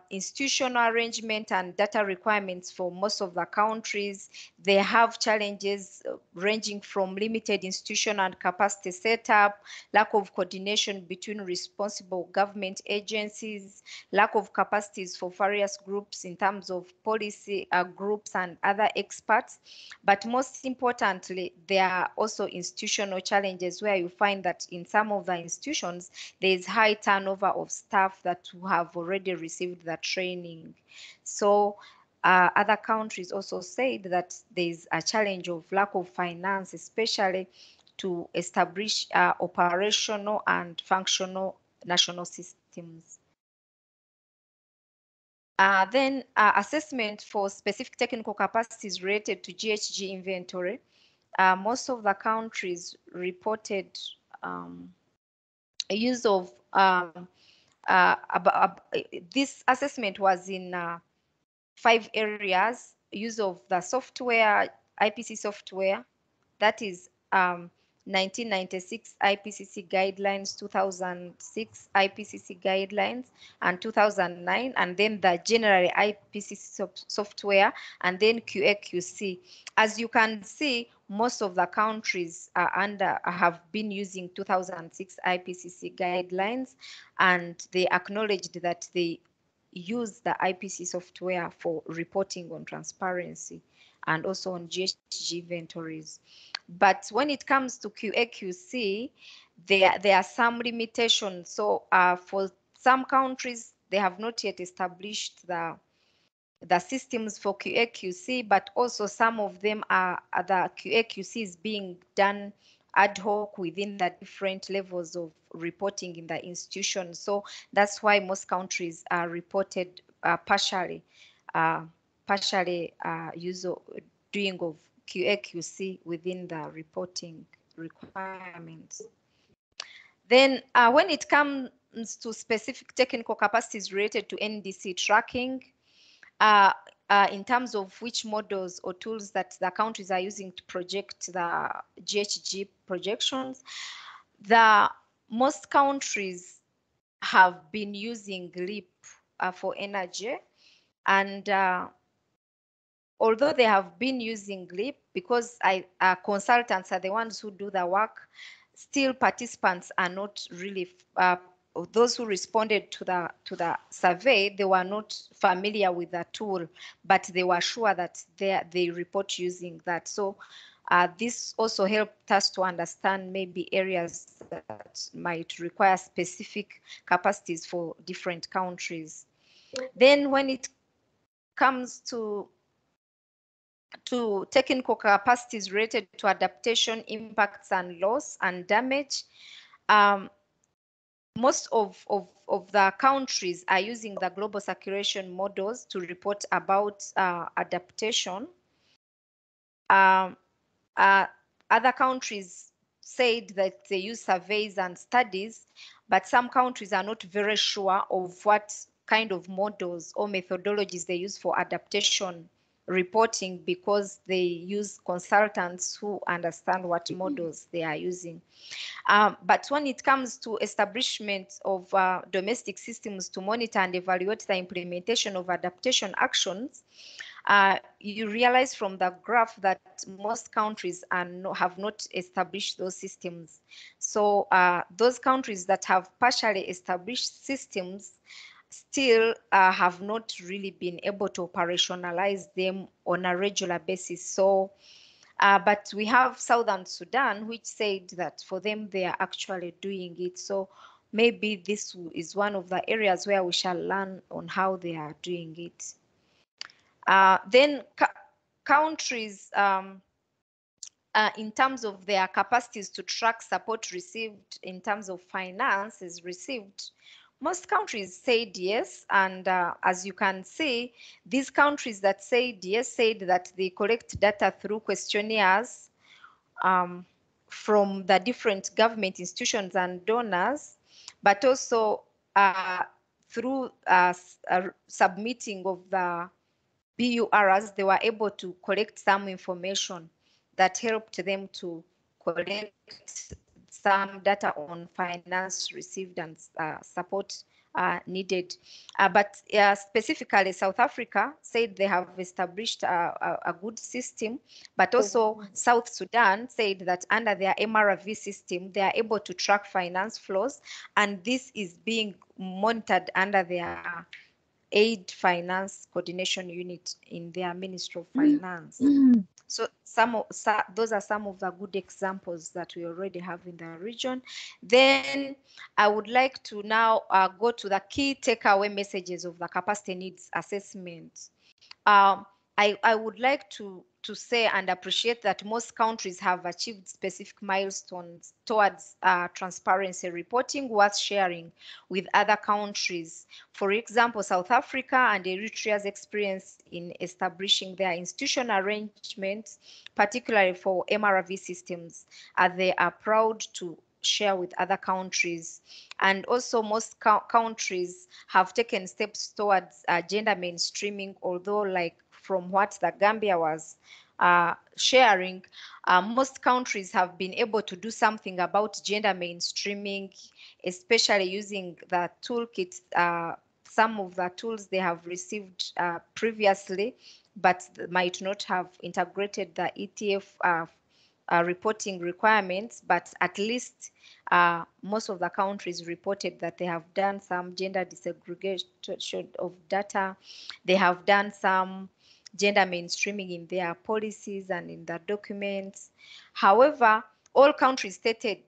institutional arrangement and data requirements for most of the countries, they have challenges ranging from limited institutional and capacity setup, lack of coordination between responsible government agencies, lack of capacities for various groups in terms of policy groups and other experts. But most importantly, there are also institutional challenges where you find that in some of the institutions, there is high turnover of staff that have already received the training. So other countries also said that there is a challenge of lack of finance, especially to establish operational and functional national systems. Then assessment for specific technical capacities related to GHG inventory. Most of the countries reported use of this assessment was in 5 areas: use of the software, IPC software, that is 1996 IPCC guidelines, 2006 IPCC guidelines, and 2009, and then the general IPCC software, and then QA/QC. As you can see, most of the countries have been using 2006 IPCC guidelines, and they acknowledged that they use the IPC software for reporting on transparency and also on GHG inventories. But when it comes to QA/QC, there are some limitations. So for some countries, they have not yet established the systems for QA/QC, but also some of them are the QA/QC is being done ad hoc within the different levels of reporting in the institution. So that's why most countries are reported partially doing of QA/QC within the reporting requirements. Then when it comes to specific technical capacities related to NDC tracking, in terms of which models or tools that the countries are using to project the GHG projections, most countries have been using LEAP for energy, and although they have been using LEAP, because consultants are the ones who do the work, still participants are not really those who responded to the survey, they were not familiar with the tool, but they were sure that they report using that. So this also helped us to understand maybe areas that might require specific capacities for different countries. Then when it comes to technical capacities related to adaptation, impacts and loss and damage, most of the countries are using the global circulation models to report about adaptation. Other countries said that they use surveys and studies, but some countries are not very sure of what kind of models or methodologies they use for adaptation reporting, because they use consultants who understand what models they are using. But when it comes to establishment of domestic systems to monitor and evaluate the implementation of adaptation actions, you realize from the graph that most countries have not established those systems. So those countries that have partially established systems still have not really been able to operationalize them on a regular basis. So, but we have Southern Sudan, which said that for them, they are actually doing it. So maybe this is one of the areas where we shall learn on how they are doing it. Then countries, in terms of their capacities to track support received in terms of finances received, most countries said yes, and as you can see, these countries that said yes said that they collect data through questionnaires from the different government institutions and donors, but also through submitting of the BURs, they were able to collect some information that helped them to collect some data on finance received and support needed. But specifically, South Africa said they have established a good system, but also South Sudan said that under their MRV system, they are able to track finance flows, and this is being monitored under their Aid Finance Coordination Unit in their Ministry of Finance. So those are some of the good examples that we already have in the region. Then I would like to now go to the key takeaway messages of the capacity needs assessment. I would like to say and appreciate that most countries have achieved specific milestones towards transparency reporting worth sharing with other countries. For example, South Africa and Eritrea's experience in establishing their institutional arrangements, particularly for MRV systems, they are proud to share with other countries. And also most countries have taken steps towards gender mainstreaming, although like from what the Gambia was sharing, most countries have been able to do something about gender mainstreaming, especially using the toolkit, some of the tools they have received previously, but might not have integrated the ETF reporting requirements, but at least most of the countries reported that they have done some gender disaggregation of data. They have done some gender mainstreaming in their policies and in the documents. However, all countries stated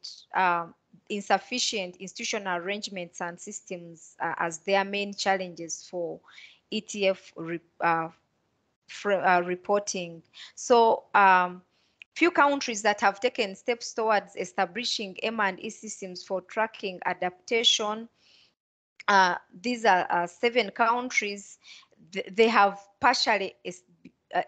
insufficient institutional arrangements and systems as their main challenges for ETF reporting. So few countries that have taken steps towards establishing M&E systems for tracking adaptation. These are 7 countries. They have partially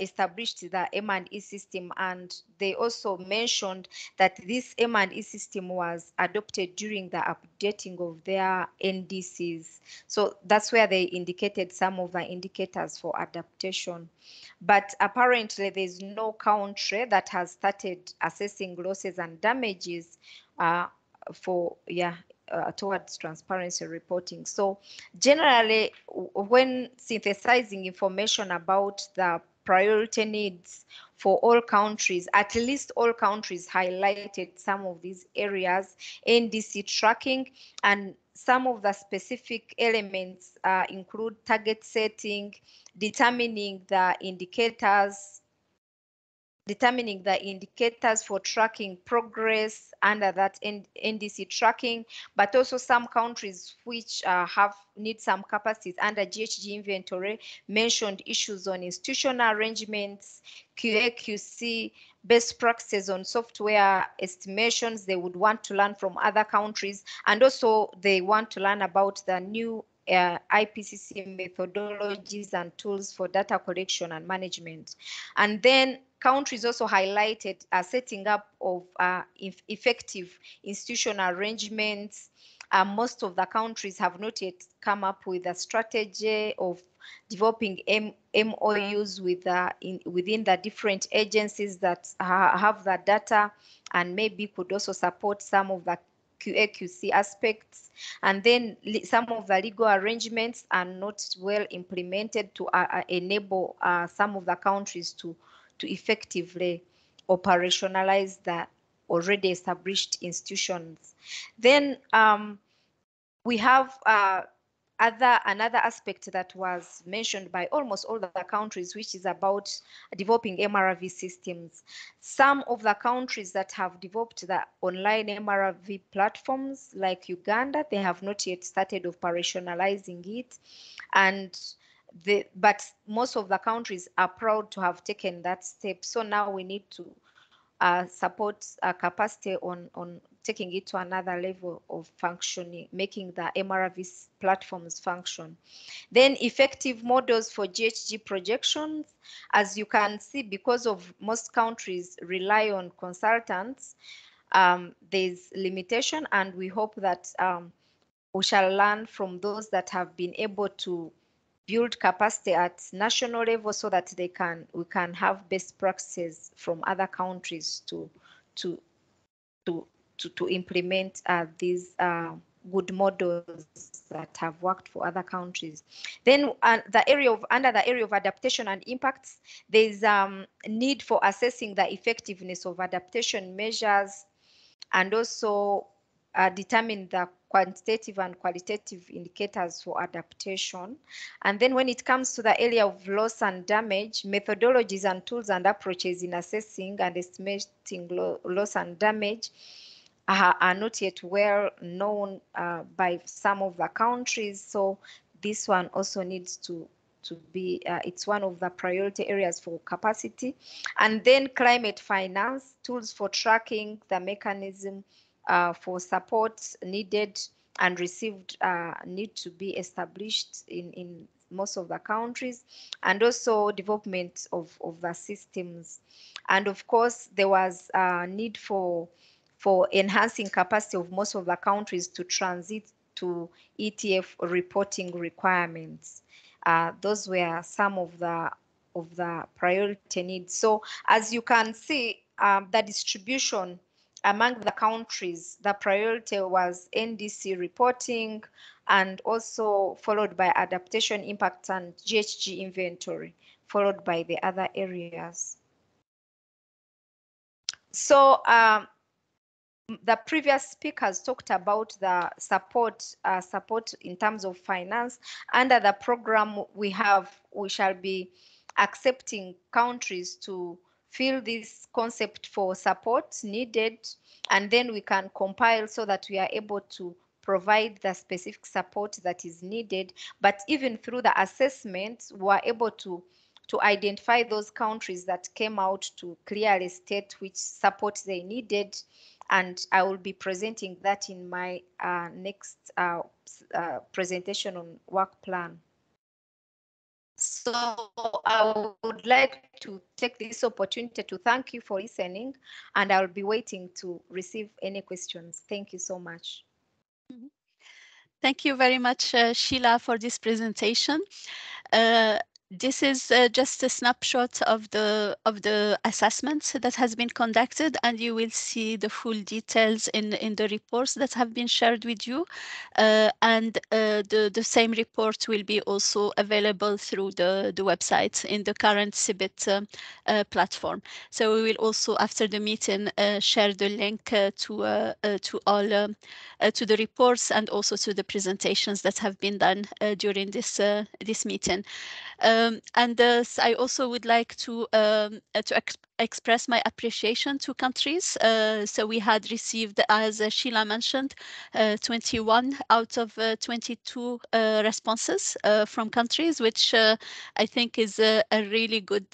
established the M&E system, and they also mentioned that this M&E system was adopted during the updating of their NDCs. So that's where they indicated some of the indicators for adaptation. But apparently there's no country that has started assessing losses and damages towards transparency reporting. So generally, when synthesizing information about the priority needs for all countries, at least all countries highlighted some of these areas, NDC tracking, and some of the specific elements include target setting, determining the indicators for tracking progress under that NDC tracking, but also some countries which need some capacities under GHG inventory mentioned issues on institutional arrangements, QA/QC, best practices on software estimations they would want to learn from other countries, and also they want to learn about the new IPCC methodologies and tools for data collection and management. And then countries also highlighted setting up of effective institutional arrangements. Most of the countries have not yet come up with a strategy of developing MOUs within the different agencies that have the data, and maybe could also support some of the QA/QC aspects. And then some of the legal arrangements are not well implemented to enable some of the countries to effectively operationalize the already established institutions. Then we have another aspect that was mentioned by almost all the countries, which is about developing MRV systems. Some of the countries that have developed the online MRV platforms, like Uganda, they have not yet started operationalizing it. But most of the countries are proud to have taken that step. So now we need to support capacity on taking it to another level of functioning, making the MRV platforms function. Then effective models for GHG projections. As you can see, because of most countries rely on consultants, there's limitation, and we hope that we shall learn from those that have been able to build capacity at national level, so that we can have best practices from other countries to implement these good models that have worked for other countries. Then under the area of adaptation and impacts, there's need for assessing the effectiveness of adaptation measures, and also determine the quantitative and qualitative indicators for adaptation. And then when it comes to the area of loss and damage, methodologies and tools and approaches in assessing and estimating loss and damage are not yet well known by some of the countries. So this one also needs to be, it's one of the priority areas for capacity. And then climate finance, tools for tracking the mechanism for support needed and received need to be established in most of the countries, and also development of the systems. And of course, there was a need for enhancing capacity of most of the countries to transit to ETF reporting requirements. Those were some of the priority needs. So as you can see, the distribution among the countries, the priority was NDC reporting, and also followed by adaptation impact and GHG inventory, followed by the other areas. So the previous speakers talked about the support in terms of finance. Under the program we shall be accepting countries to fill this concept for support needed, and then we can compile so that we are able to provide the specific support that is needed. But even through the assessment, we are able to identify those countries that came out to clearly state which support they needed, and I will be presenting that in my next presentation on work plan. So I would like to take this opportunity to thank you for listening, and I'll be waiting to receive any questions. Thank you so much. Thank you very much, Sheila, for this presentation. This is just a snapshot of the assessment that has been conducted, and you will see the full details in the reports that have been shared with you. And the same report will be also available through the website in the current CBIT platform. So we will also, after the meeting, share the link to all to the reports and also to the presentations that have been done during this meeting. And I also would like to express my appreciation to countries. So we had received, as Sheila mentioned, 21 out of 22 responses from countries, which I think is a really good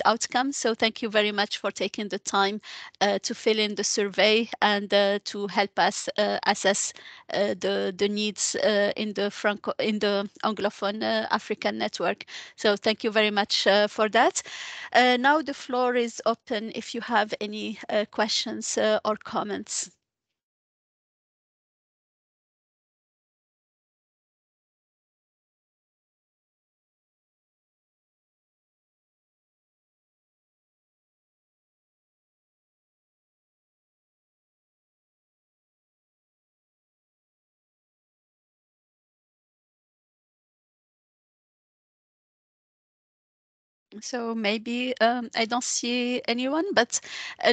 outcome. So thank you very much for taking the time to fill in the survey and to help us assess the needs in the Anglophone African network. So thank you very much for that. Now the floor is open if you have any questions or comments. So maybe I don't see anyone, but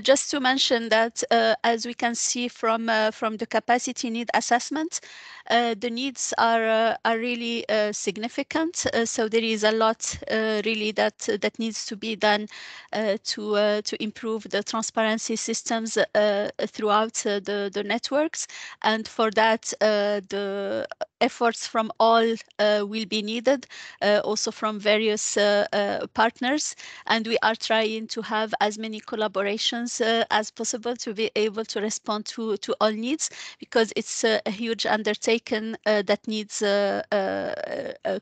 just to mention that as we can see from the capacity need assessment, the needs are really significant. So there is a lot really that needs to be done to improve the transparency systems throughout the networks, and for that the efforts from all will be needed, also from various parties partners, and we are trying to have as many collaborations as possible to be able to respond to all needs, because it's a huge undertaking that needs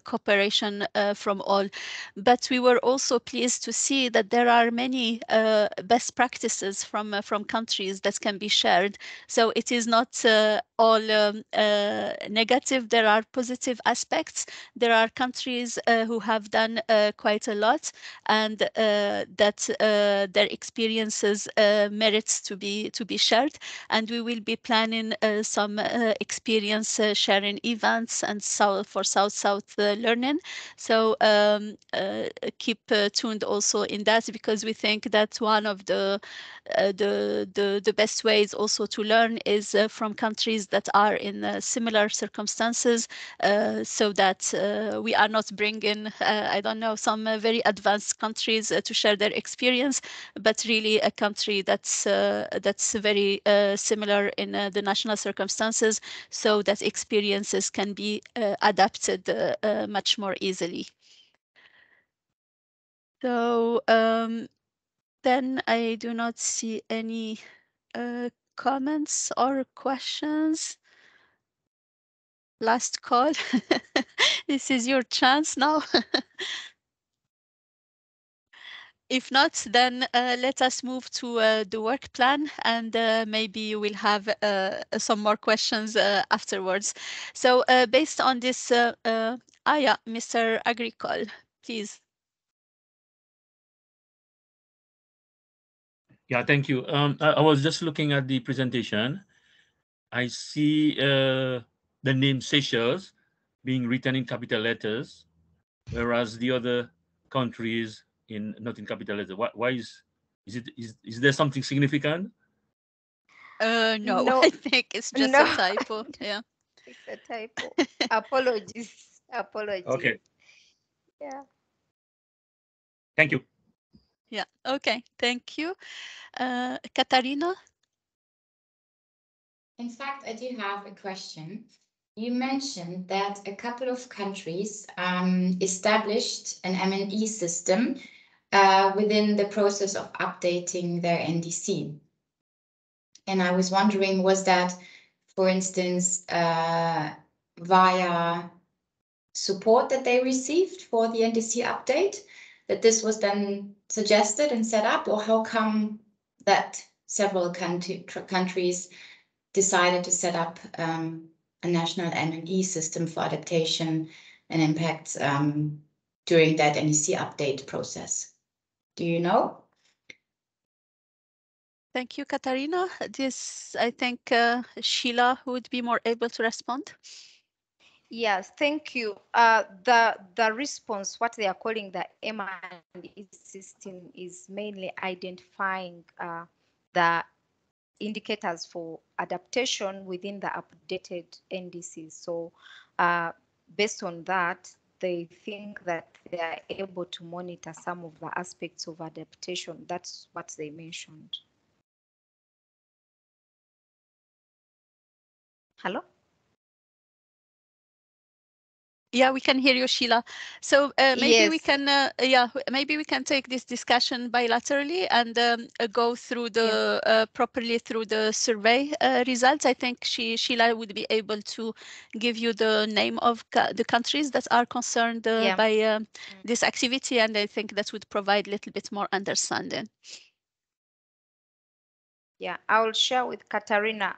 cooperation from all. But we were also pleased to see that there are many best practices from countries that can be shared. So it is not all negative. There are positive aspects. There are countries who have done quite a lot, and that their experiences merits to be shared. And we will be planning some experience sharing events and for South-South learning. So keep tuned also in that, because we think that one of the best ways also to learn is from countries that are in similar circumstances, so that we are not bringing, I don't know, some very advanced countries to share their experience, but really a country that's very similar in the national circumstances, so that experiences can be adapted much more easily. So then I do not see any comments or questions. Last call. This is your chance now. If not, then let us move to the work plan, and maybe we'll have some more questions afterwards. So based on this, yeah, Mr. Agricole, please. Yeah, thank you. I was just looking at the presentation. I see the name Seychelles being written in capital letters, whereas the other countries not in capital letters. Why is there something significant? No, No. I think it's just No. a typo. Yeah. It's a typo. Apologies. Apologies. Okay. Yeah. Thank you. Yeah. Okay. Thank you. Katarina? In fact, I do have a question. You mentioned that a couple of countries established an M&E system within the process of updating their NDC. And I was wondering, was that, for instance, via support that they received for the NDC update, that this was then suggested and set up, or how come that several countries decided to set up a national M&E system for adaptation and impact during that NDC update process? Do you know? Thank you, Katarina. This, I think, Sheila would be more able to respond. Yes, thank you. The response, what they are calling the M&E system, is mainly identifying the indicators for adaptation within the updated NDC. So based on that, they think that they are able to monitor some of the aspects of adaptation. That's what they mentioned. Hello? Yeah, we can hear you, Sheila. So maybe we Yes. can, maybe we can take this discussion bilaterally and go through the properly through the survey results. I think Sheila would be able to give you the name of the countries that are concerned by this activity, and I think that would provide a little bit more understanding. Yeah, I will share with Katarina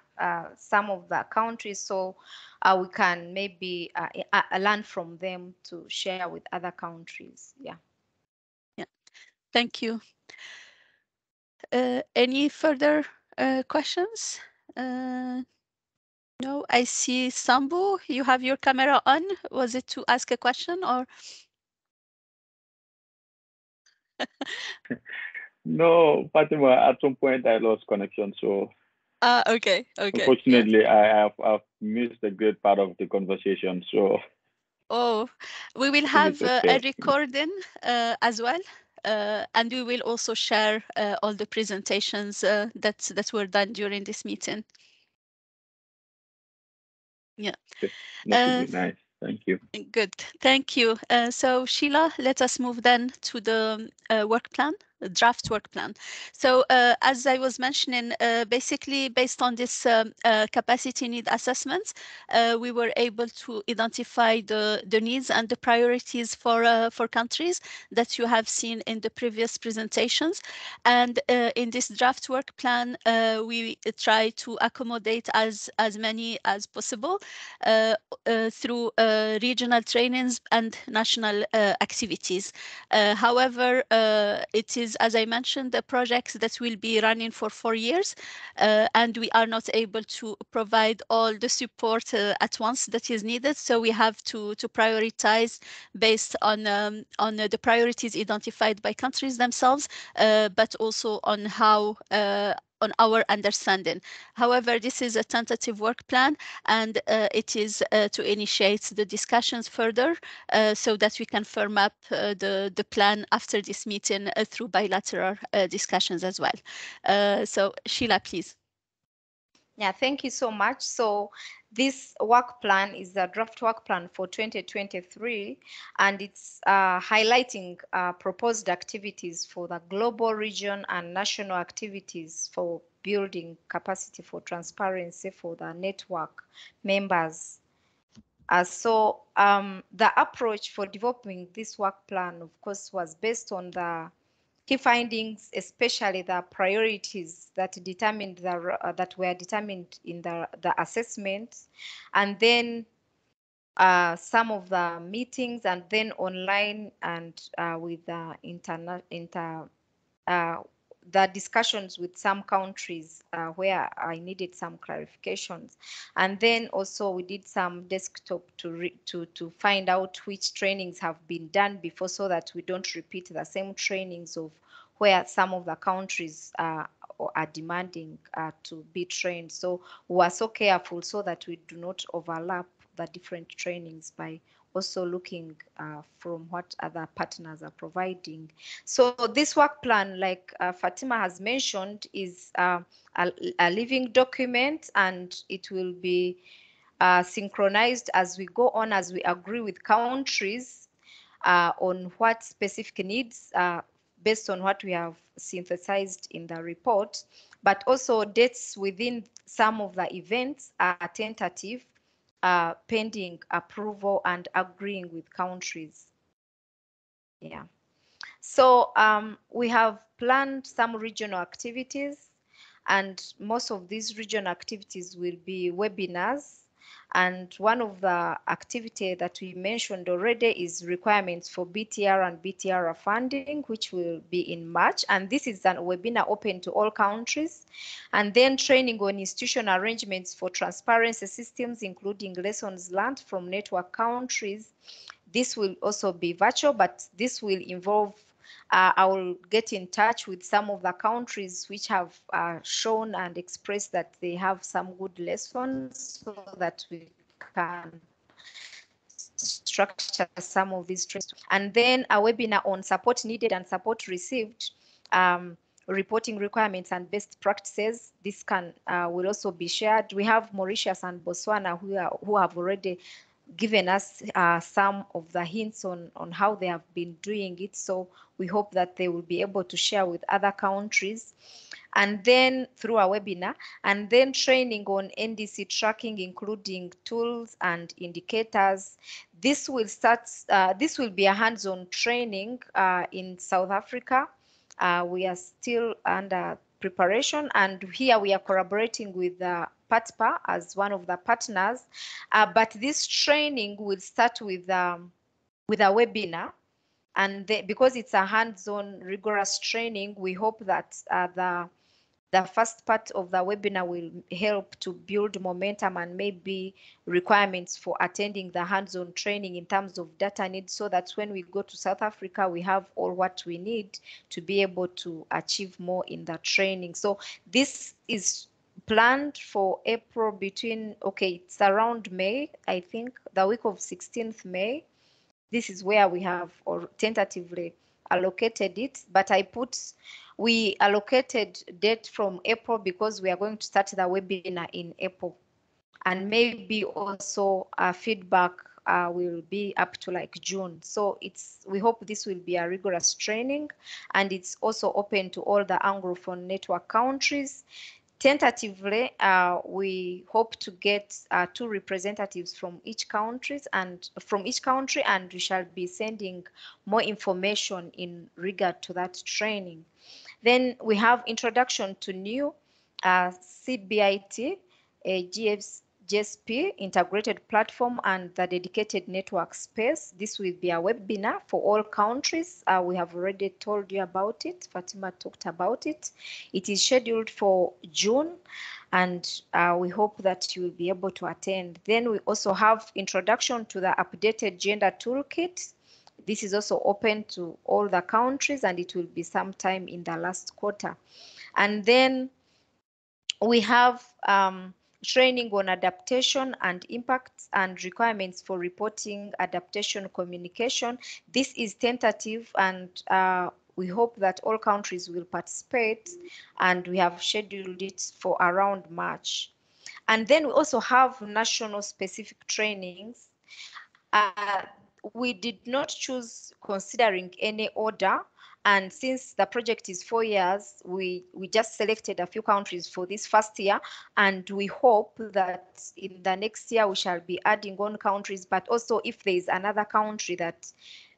some of the countries, so we can maybe learn from them to share with other countries. Yeah. Yeah, thank you. Any further questions? No, I see Sambu, you have your camera on. Was it to ask a question or? No, Fatima, at some point I lost connection. So Okay. unfortunately, I've missed a great part of the conversation. So we will have a okay. recording as well. And we will also share all the presentations that were done during this meeting. Yeah. That would be nice. Thank you. Good, thank you. So Sheila, let us move then to the work plan, the draft work plan. So as I was mentioning, basically based on this capacity need assessments, we were able to identify the needs and the priorities for countries that you have seen in the previous presentations. And in this draft work plan, we try to accommodate as many as possible through regional trainings and national activities. However, it is, as I mentioned, the projects that will be running for 4 years, and we are not able to provide all the support at once that is needed. So we have to prioritize based on the priorities identified by countries themselves, but also on how on our understanding. However, this is a tentative work plan, and it is to initiate the discussions further so that we can firm up the plan after this meeting through bilateral discussions as well. So Sheila, please. Yeah, thank you so much. So this work plan is a draft work plan for 2023, and it's highlighting proposed activities for the global, region, and national activities for building capacity for transparency for the network members. So the approach for developing this work plan, of course, was based on the key findings, especially the priorities that determined that were determined in the assessment, and then some of the meetings, and then online and with the the discussions with some countries where I needed some clarifications. And then also we did some desktop to find out which trainings have been done before, so that we don't repeat the same trainings of where some of the countries are demanding to be trained. So we are so careful so that we do not overlap the different trainings by also looking from what other partners are providing. So this work plan, like Fatima has mentioned, is a living document, and it will be synchronized as we go on, as we agree with countries on what specific needs based on what we have synthesized in the report, but also dates within some of the events are tentative, pending approval and agreeing with countries. Yeah. So we have planned some regional activities, and most of these regional activities will be webinars. And one of the activity that we mentioned already is requirements for BTR and BTR funding, which will be in March. And this is a webinar open to all countries. And then training on institutional arrangements for transparency systems, including lessons learned from network countries. This will also be virtual, but this will involve I will get in touch with some of the countries which have shown and expressed that they have some good lessons, so that we can structure some of these trainings. And then a webinar on support needed and support received, reporting requirements and best practices. This can will also be shared. We have Mauritius and Botswana who have already given us some of the hints on how they have been doing it. So we hope that they will be able to share with other countries. And then through a webinar, and then training on NDC tracking, including tools and indicators. This will start, this will be a hands-on training in South Africa. We are still under preparation, and here we are collaborating with PATPA as one of the partners, but this training will start with a webinar, and because it's a hands-on rigorous training, we hope that the first part of the webinar will help to build momentum and maybe requirements for attending the hands-on training in terms of data needs, so that when we go to South Africa, we have all what we need to be able to achieve more in the training. So this is planned for April it's around May, I think, the week of 16th May. This is where we have tentatively allocated it, but we allocated date from April because we are going to start the webinar in April, and maybe also feedback will be up to like June. So we hope this will be a rigorous training, and it's also open to all the Anglophone network countries. Tentatively, we hope to get 2 representatives from each country, and we shall be sending more information in regard to that training. Then we have introduction to new CBIT, a GSP integrated platform and the dedicated network space. This will be a webinar for all countries. We have already told you about it. Fatima talked about it. It is scheduled for June, and we hope that you will be able to attend. Then we also have introduction to the updated gender toolkit. This is also open to all the countries, and it will be sometime in the last quarter. And then we have training on adaptation and impacts and requirements for reporting adaptation communication. This is tentative, and we hope that all countries will participate, and we have scheduled it for around March. And then we also have national specific trainings. We did not choose considering any order, and since the project is 4 years, we just selected a few countries for this first year, and we hope that in the next year we shall be adding on countries. But also, if there is another country that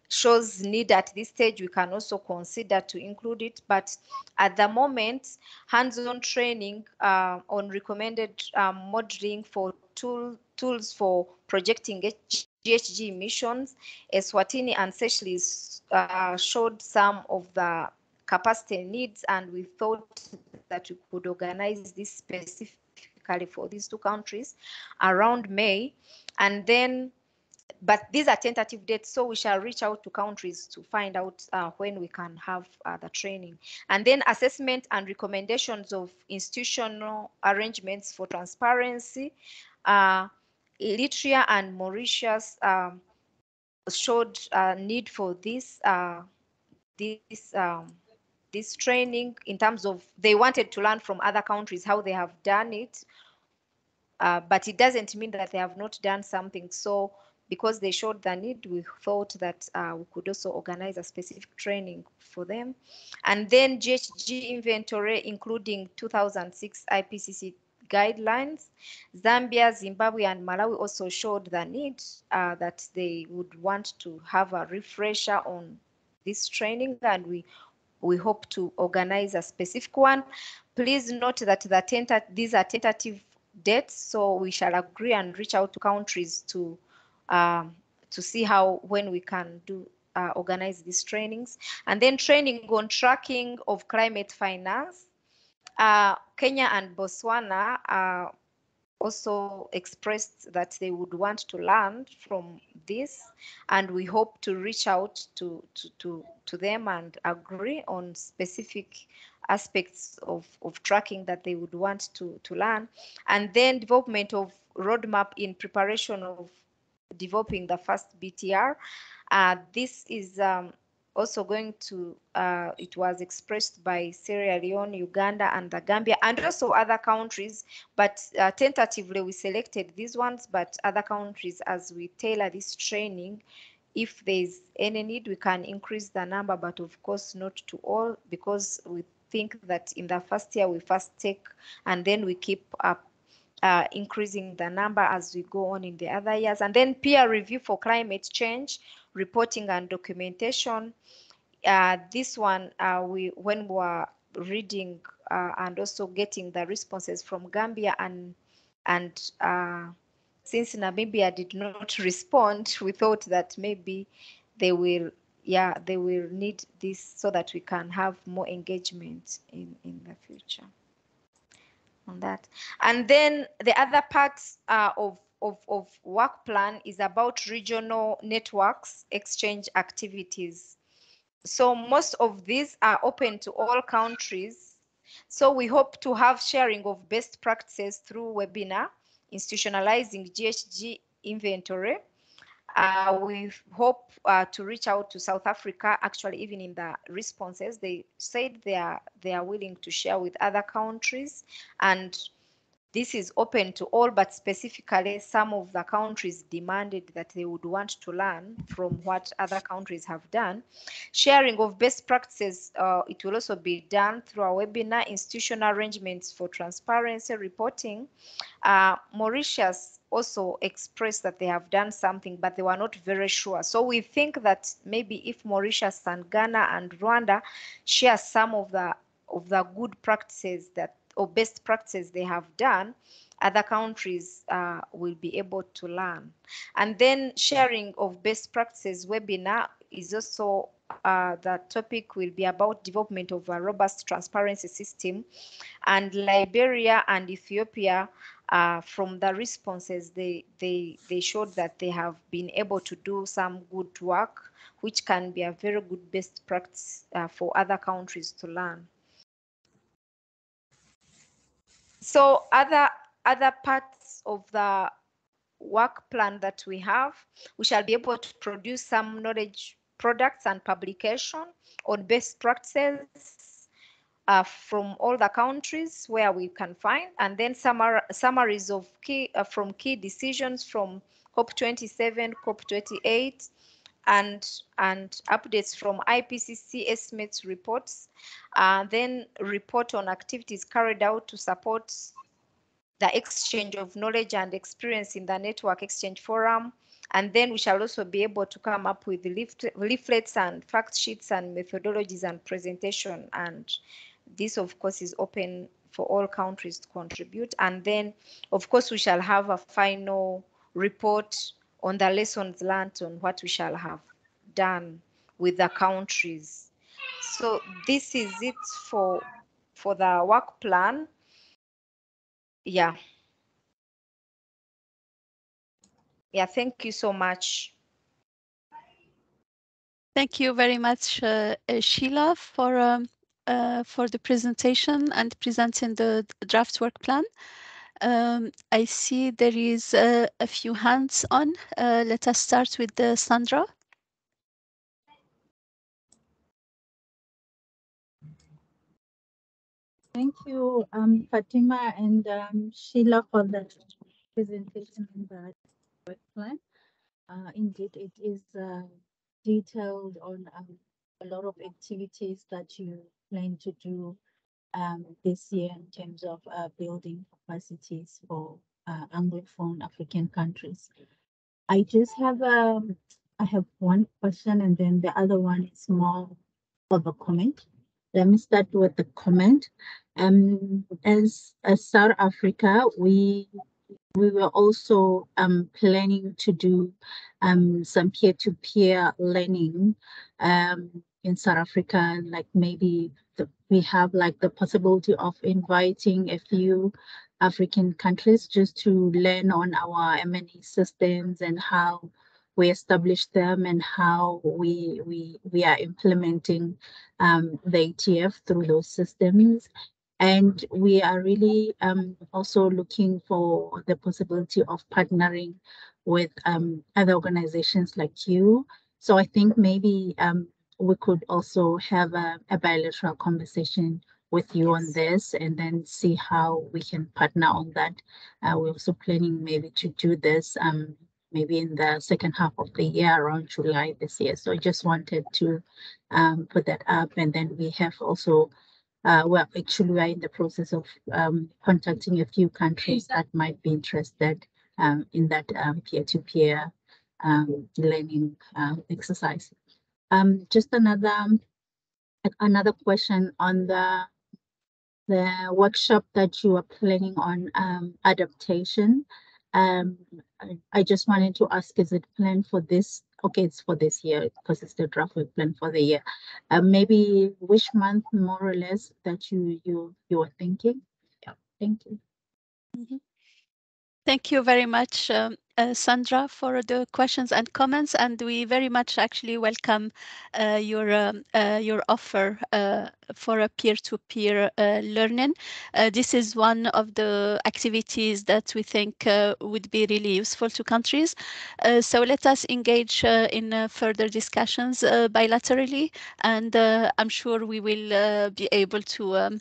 shows need at this stage, we can also consider to include it. But at the moment, hands-on training on recommended modeling for tools for projecting GHG emissions, Eswatini and Seychelles showed some of the capacity needs, and we thought that we could organize this specifically for these 2 countries around May. And then, but these are tentative dates, so we shall reach out to countries to find out when we can have the training. And then assessment and recommendations of institutional arrangements for transparency. Eritrea and Mauritius showed a need for this training in terms of they wanted to learn from other countries how they have done it, but it doesn't mean that they have not done something. So because they showed the need, we thought that we could also organize a specific training for them. And then GHG inventory, including 2006 IPCC guidelines. Zambia, Zimbabwe, and Malawi also showed the need that they would want to have a refresher on this training, and we hope to organize a specific one. Please note that these are tentative dates, so we shall agree and reach out to countries to see when we can do organize these trainings. And then training on tracking of climate finance. Kenya and Botswana also expressed that they would want to learn from this, and we hope to reach out to them and agree on specific aspects of tracking that they would want to learn. And then development of roadmap in preparation of developing the first BTR. This is also going to, it was expressed by Sierra Leone, Uganda, and the Gambia, and also other countries, but tentatively we selected these ones, but other countries, as we tailor this training, if there's any need, we can increase the number, but of course not to all, because we think that in the first year we first take, and then we keep up increasing the number as we go on in the other years. And then peer review for climate change, reporting and documentation. This one, when we were reading and also getting the responses from Gambia, and since Namibia did not respond, we thought that maybe they will need this so that we can have more engagement in the future on that. And then the other parts of work plan is about regional networks, exchange activities. So most of these are open to all countries. So we hope to have sharing of best practices through webinar, institutionalizing GHG inventory. We hope to reach out to South Africa. Actually, even in the responses, they said they are willing to share with other countries. And this is open to all, but specifically some of the countries demanded that they would want to learn from what other countries have done. Sharing of best practices, it will also be done through a webinar, institutional arrangements for transparency reporting. Mauritius also expressed that they have done something, but they were not very sure. So we think that maybe if Mauritius and Ghana and Rwanda share some of the good practices that or best practices they have done, other countries will be able to learn. And then sharing of best practices webinar is also the topic will be about development of a robust transparency system. And Liberia and Ethiopia, from the responses, they showed that they have been able to do some good work, which can be a very good best practice for other countries to learn. So other parts of the work plan that we have, we shall be able to produce some knowledge products and publication on best practices from all the countries where we can find, and then summaries of from key decisions from COP27, COP28, and updates from IPCC estimates reports, then report on activities carried out to support the exchange of knowledge and experience in the Network Exchange Forum. And then we shall also be able to come up with leaflets and fact sheets and methodologies and presentation. And this, of course, is open for all countries to contribute. And then, of course, we shall have a final report on the lessons learned on what we shall have done with the countries. So this is it for the work plan. Yeah. Yeah, thank you so much. Thank you very much, Sheila, for the presentation and presenting the draft work plan. I see there is a few hands on. Let us start with Sandra. Thank you, Fatima and Sheila, for the presentation and the work plan. Indeed, it is detailed on a lot of activities that you plan to do this year in terms of building capacities for Anglophone African countries. I just have I have one question, and then the other one is more of a comment. Let me start with the comment. As South Africa, we were also planning to do some peer-to-peer learning in South Africa, like maybe we have like the possibility of inviting a few African countries just to learn on our M&E systems and how we establish them and how we are implementing the ATF through those systems. And we are really also looking for the possibility of partnering with other organizations like you. So I think maybe we could also have a bilateral conversation with you on this and then see how we can partner on that. We're also planning maybe to do this maybe in the second half of the year, around July this year. So I just wanted to put that up. And then we have also well, actually, we are in the process of contacting a few countries that might be interested in that peer-to-peer learning exercise. Just another question on the workshop that you are planning on adaptation. I just wanted to ask, is it planned for this? Okay, it's for this year because it's the draft work plan for the year. Maybe which month more or less that you are thinking? Yeah, thank you. Mm-hmm. Thank you very much, Sandra, for the questions and comments, and we very much actually welcome your offer for a peer-to-peer learning. This is one of the activities that we think would be really useful to countries. So let us engage in further discussions bilaterally, and I'm sure we will be able to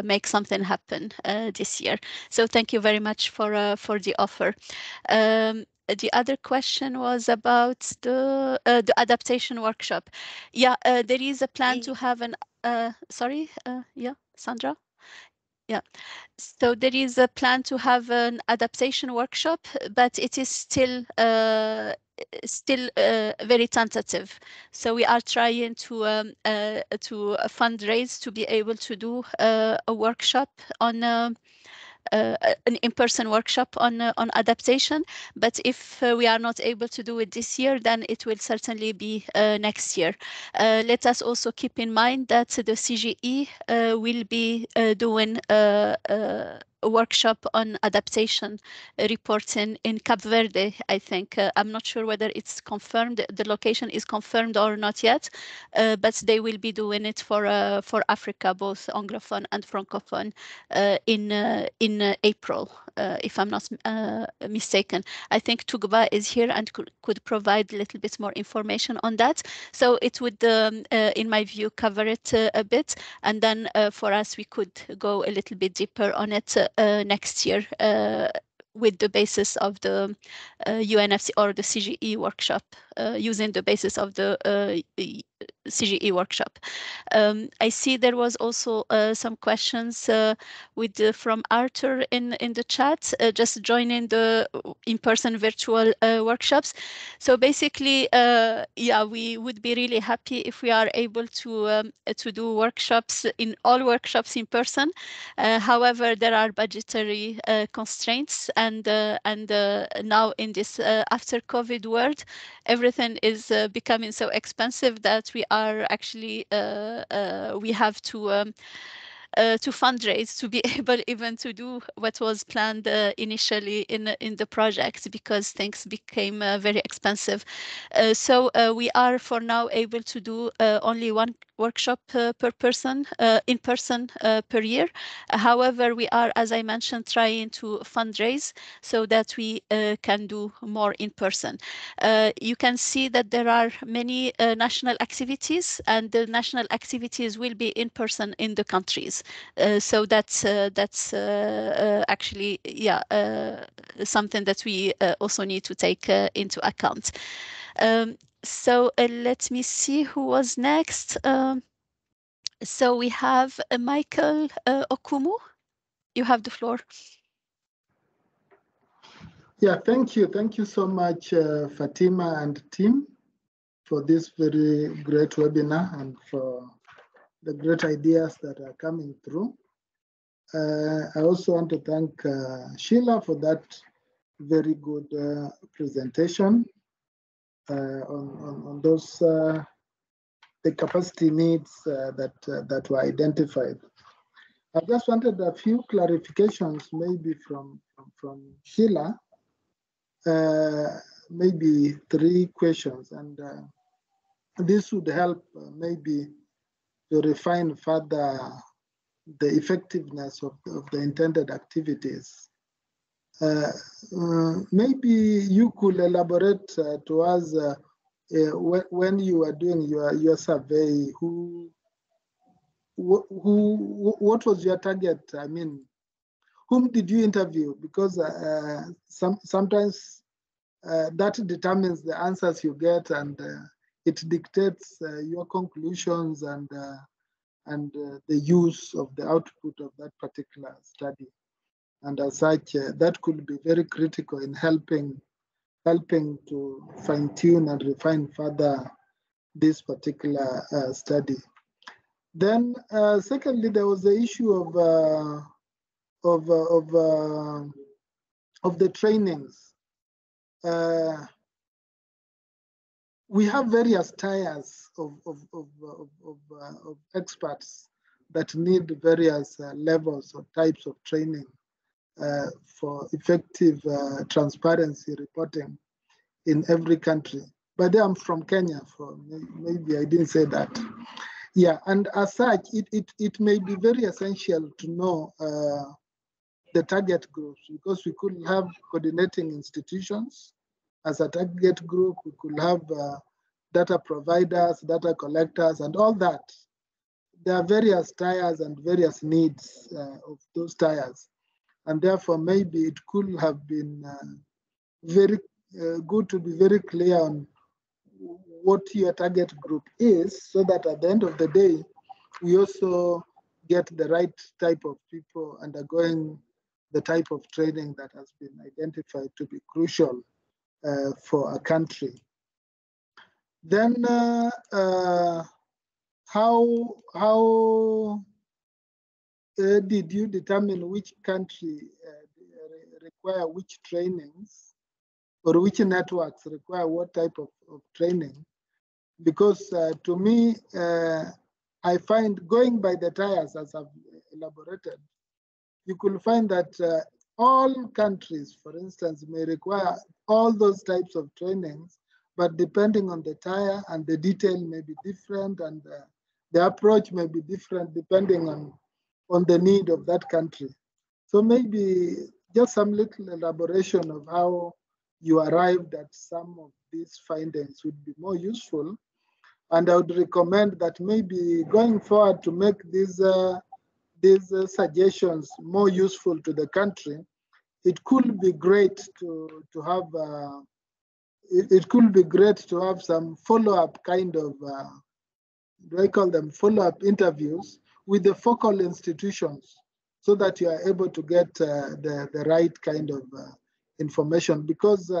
make something happen this year. So thank you very much for the offer. The other question was about the adaptation workshop. Yeah, there is a plan to have an sorry, yeah, Sandra. Yeah, so there is a plan to have an adaptation workshop, but it is still very tentative. So we are trying to fundraise to be able to do a workshop on an in-person workshop on adaptation. But if we are not able to do it this year, then it will certainly be next year. Let us also keep in mind that the CGE will be doing a workshop on adaptation reporting in Cape Verde, I think. I'm not sure whether it's confirmed, the location is confirmed or not yet, but they will be doing it for Africa, both Anglophone and Francophone, in April, if I'm not mistaken. I think Tugba is here and could provide a little bit more information on that. So it would, in my view, cover it a bit. And then for us, we could go a little bit deeper on it next year with the basis of the UNFC or the CGE workshop, using the basis of the CGE workshop. I see there was also some questions from Arthur in the chat, just joining the in-person virtual workshops. So basically, yeah, we would be really happy if we are able to do workshops in in person. However, there are budgetary constraints, and now in this after COVID world, everything is becoming so expensive that we are actually we have to fundraise to be able even to do what was planned initially in the project, because things became very expensive. So we are for now able to do only one workshop per person, in person per year. However, we are, as I mentioned, trying to fundraise so that we can do more in person. You can see that there are many national activities, and the national activities will be in person in the countries. So that's actually, yeah, something that we also need to take into account. So let me see who was next. So we have Michael Okumu. You have the floor. Yeah, thank you. Thank you so much, Fatima and team, for this very great webinar and for the great ideas that are coming through. I also want to thank Sheila for that very good presentation on those the capacity needs that were identified. I just wanted a few clarifications, maybe from Sheila, maybe 3 questions, and this would help maybe to refine further the effectiveness of the intended activities. Maybe you could elaborate to us when you are doing your survey, what was your target? I mean, whom did you interview? Because sometimes that determines the answers you get, and it dictates your conclusions and the use of the output of that particular study. And as such, that could be very critical in helping to fine-tune and refine further this particular study. Then, secondly, there was the issue of the trainings. We have various tiers of experts that need various levels or types of training for effective transparency reporting in every country. But I'm from Kenya, so maybe I didn't say that. Yeah, and as such, it may be very essential to know the target groups, because we could have coordinating institutions as a target group. We could have data providers, data collectors, and all that. There are various tiers and various needs of those tiers. And therefore, maybe it could have been very good to be very clear on what your target group is, so that at the end of the day, we also get the right type of people undergoing the type of training that has been identified to be crucial for a country. Then how did you determine which country require which trainings, or which networks require what type of training? Because to me, I find, going by the tiers as I've elaborated, you could find that all countries, for instance, may require all those types of trainings, but depending on the tier, and the detail may be different, and the approach may be different depending on the need of that country. So maybe just some little elaboration of how you arrived at some of these findings would be more useful. And I would recommend that maybe going forward, to make these suggestions more useful to the country, it could be great to have some follow-up kind of do I call them follow-up interviews with the focal institutions, so that you are able to get the right kind of information, because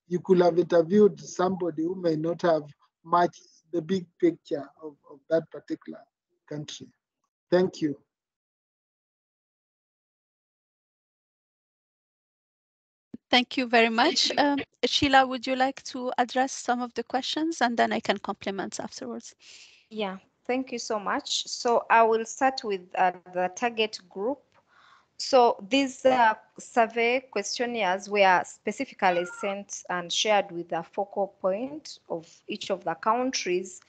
you could have interviewed somebody who may not have much the big picture of that particular country. Thank you. Thank you very much. Sheila, would you like to address some of the questions, and then I can complement afterwards? Yeah, thank you so much. So I will start with the target group. So these survey questionnaires were specifically sent and shared with the focal point of each of the countries.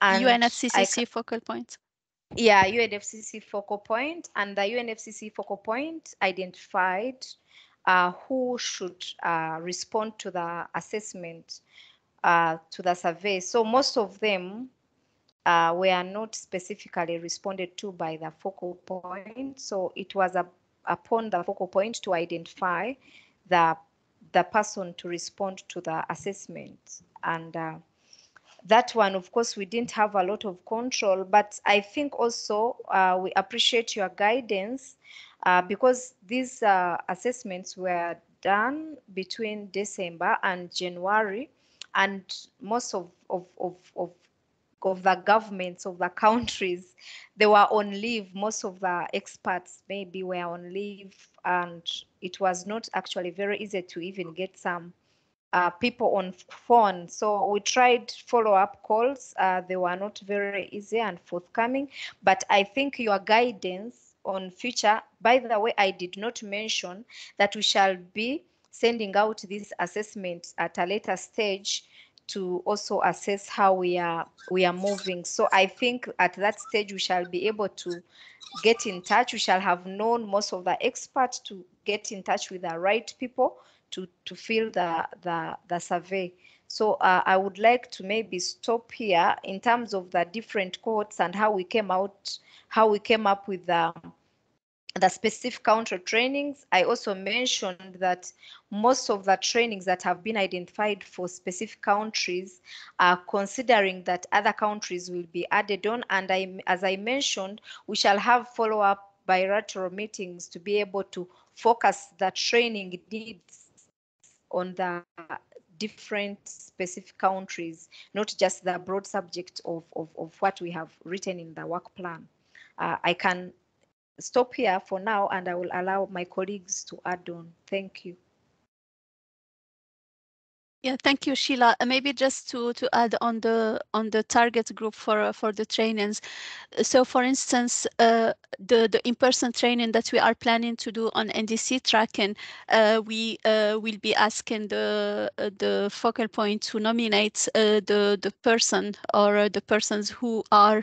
And UNFCCC focal point. Yeah, UNFCCC focal point, and the UNFCCC focal point identified who should respond to the assessment, to the survey. So most of them were not specifically responded to by the focal point. So it was upon the focal point to identify the person to respond to the assessment. And that one, of course, we didn't have a lot of control, but I think also we appreciate your guidance because these assessments were done between December and January, and most of the governments of the countries, they were on leave. Most of the experts maybe were on leave, and it was not actually very easy to even get some people on phone. So we tried follow-up calls. They were not very easy and forthcoming, but I think your guidance on future, by the way, I did not mention that we shall be sending out this assessment at a later stage to also assess how we are moving. So I think at that stage we shall be able to get in touch. We shall have known most of the experts to get in touch with the right people to fill the survey. So I would like to maybe stop here in terms of the different cohorts and how we came up with the specific country trainings. I also mentioned that most of the trainings that have been identified for specific countries are considering that other countries will be added on. And as I mentioned, we shall have follow-up bilateral meetings to be able to focus the training needs on the different specific countries, not just the broad subject of what we have written in the work plan. I can stop here for now, and I will allow my colleagues to add on. Thank you. Yeah, thank you, Sheila. Maybe just to add on the target group for the trainings. So, for instance, the in-person training that we are planning to do on NDC tracking, we will be asking the focal point to nominate the person or the persons who are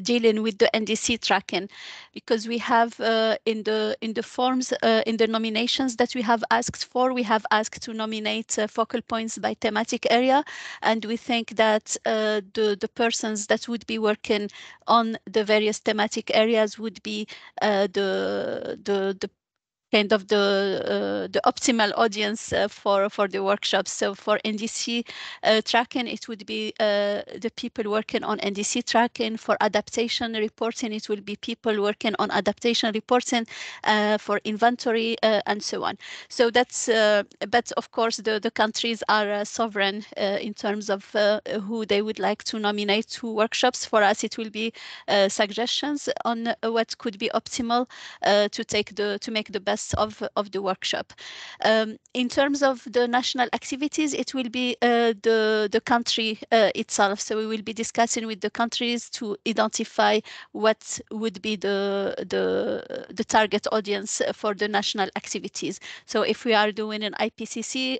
dealing with the NDC tracking, because we have in the forms in the nominations that we have asked for, we have asked to nominate focal points by thematic area, and we think that the persons that would be working on the various thematic areas would be the kind of the optimal audience for the workshops. So for NDC tracking, it would be the people working on NDC tracking. For adaptation reporting, it will be people working on adaptation reporting, for inventory, and so on. So that's, but of course, the countries are sovereign in terms of who they would like to nominate to workshops. For us, it will be suggestions on what could be optimal to make the best of the workshop. In terms of the national activities, it will be the country itself. So we will be discussing with the countries to identify what would be the target audience for the national activities. So if we are doing an IPCC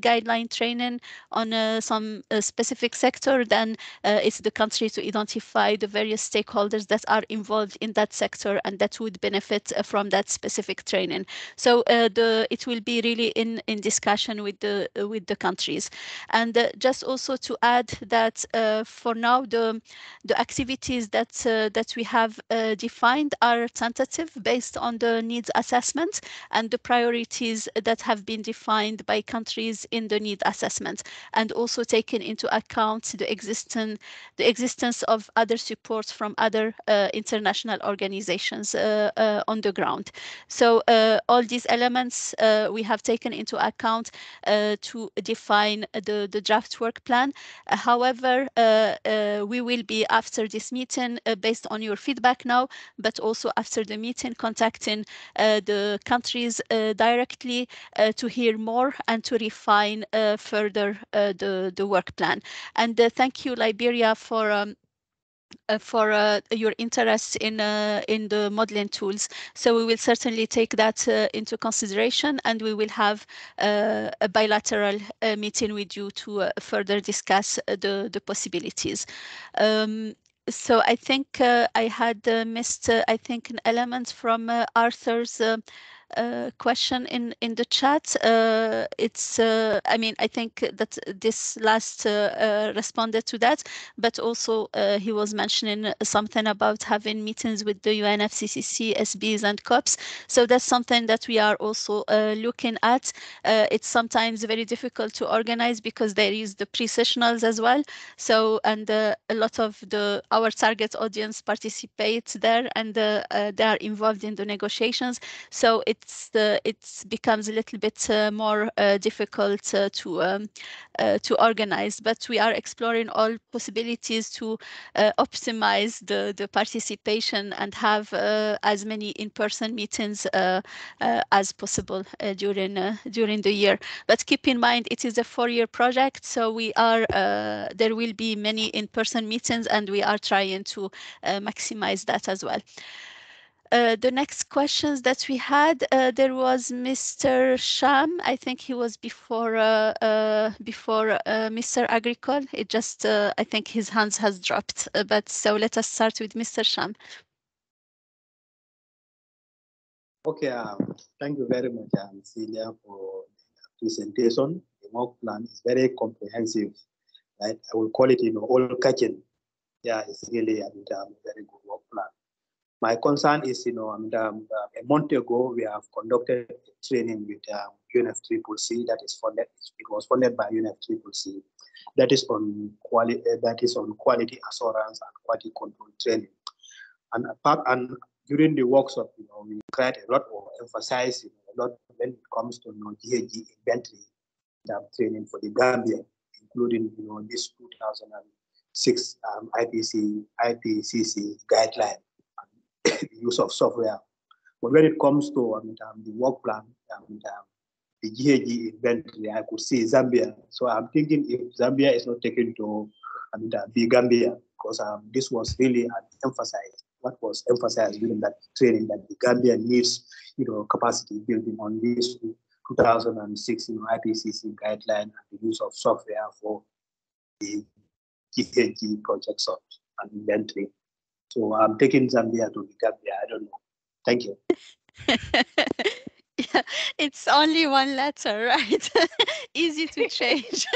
guideline training on some specific sector, then it's the country to identify the various stakeholders that are involved in that sector and that would benefit from that specific training. So it will be really in discussion with the countries. And just also to add that for now the activities that we have defined are tentative based on the needs assessment and the priorities that have been defined by countries in the need assessment, and also taking into account the existence of other supports from other international organizations on the ground. So all these elements we have taken into account to define the draft work plan. However, we will be, after this meeting, based on your feedback now, but also after the meeting, contacting the countries directly to hear more and to refine further the work plan. And thank you, Liberia, for your interest in the modeling tools. So we will certainly take that into consideration, and we will have a bilateral meeting with you to further discuss the possibilities. So I think I had missed, I think, an element from Arthur's question in the chat. It's, I mean, I think that this last responded to that, but also he was mentioning something about having meetings with the UNFCCC, SBs and COPs. So that's something that we are also looking at. It's sometimes very difficult to organize because there is the pre-sessionals as well. So, and a lot of our target audience participates there, and they are involved in the negotiations. So it becomes a little bit more difficult to organize. But we are exploring all possibilities to optimize the participation and have as many in-person meetings as possible during the year. But keep in mind, it is a 4-year project, so we are there will be many in-person meetings, and we are trying to maximize that as well. The next questions that we had, there was Mr. Sham. I think he was before Mr. Agricole. It just, I think his hands has dropped. But so let us start with Mr. Sham. Okay, thank you very much, Celia, for the presentation. The work plan is very comprehensive, right? I will call it, all catching. Yeah, it's really a very good work plan. My concern is, a month ago, we have conducted a training with UNFCCC that is funded. It was funded by UNFCCC. That is on quality. That is on quality assurance and quality control training. And during the workshop, we create a lot of emphasis, a lot when it comes to GHG inventory training for the Gambia, including this 2006 IPCC guideline. The use of software. But when it comes to the work plan, the GHG inventory, I could see Zambia. So I'm thinking if Zambia is not taken to the Gambia, because this was really emphasized. What was emphasized during that training, that the Gambia needs, capacity building on this 2006, IPCC guideline and the use of software for the GHG projects and inventory. So I'm taking Zambia to the Gambia. I don't know. Thank you. Yeah, it's only one letter, right? Easy to change.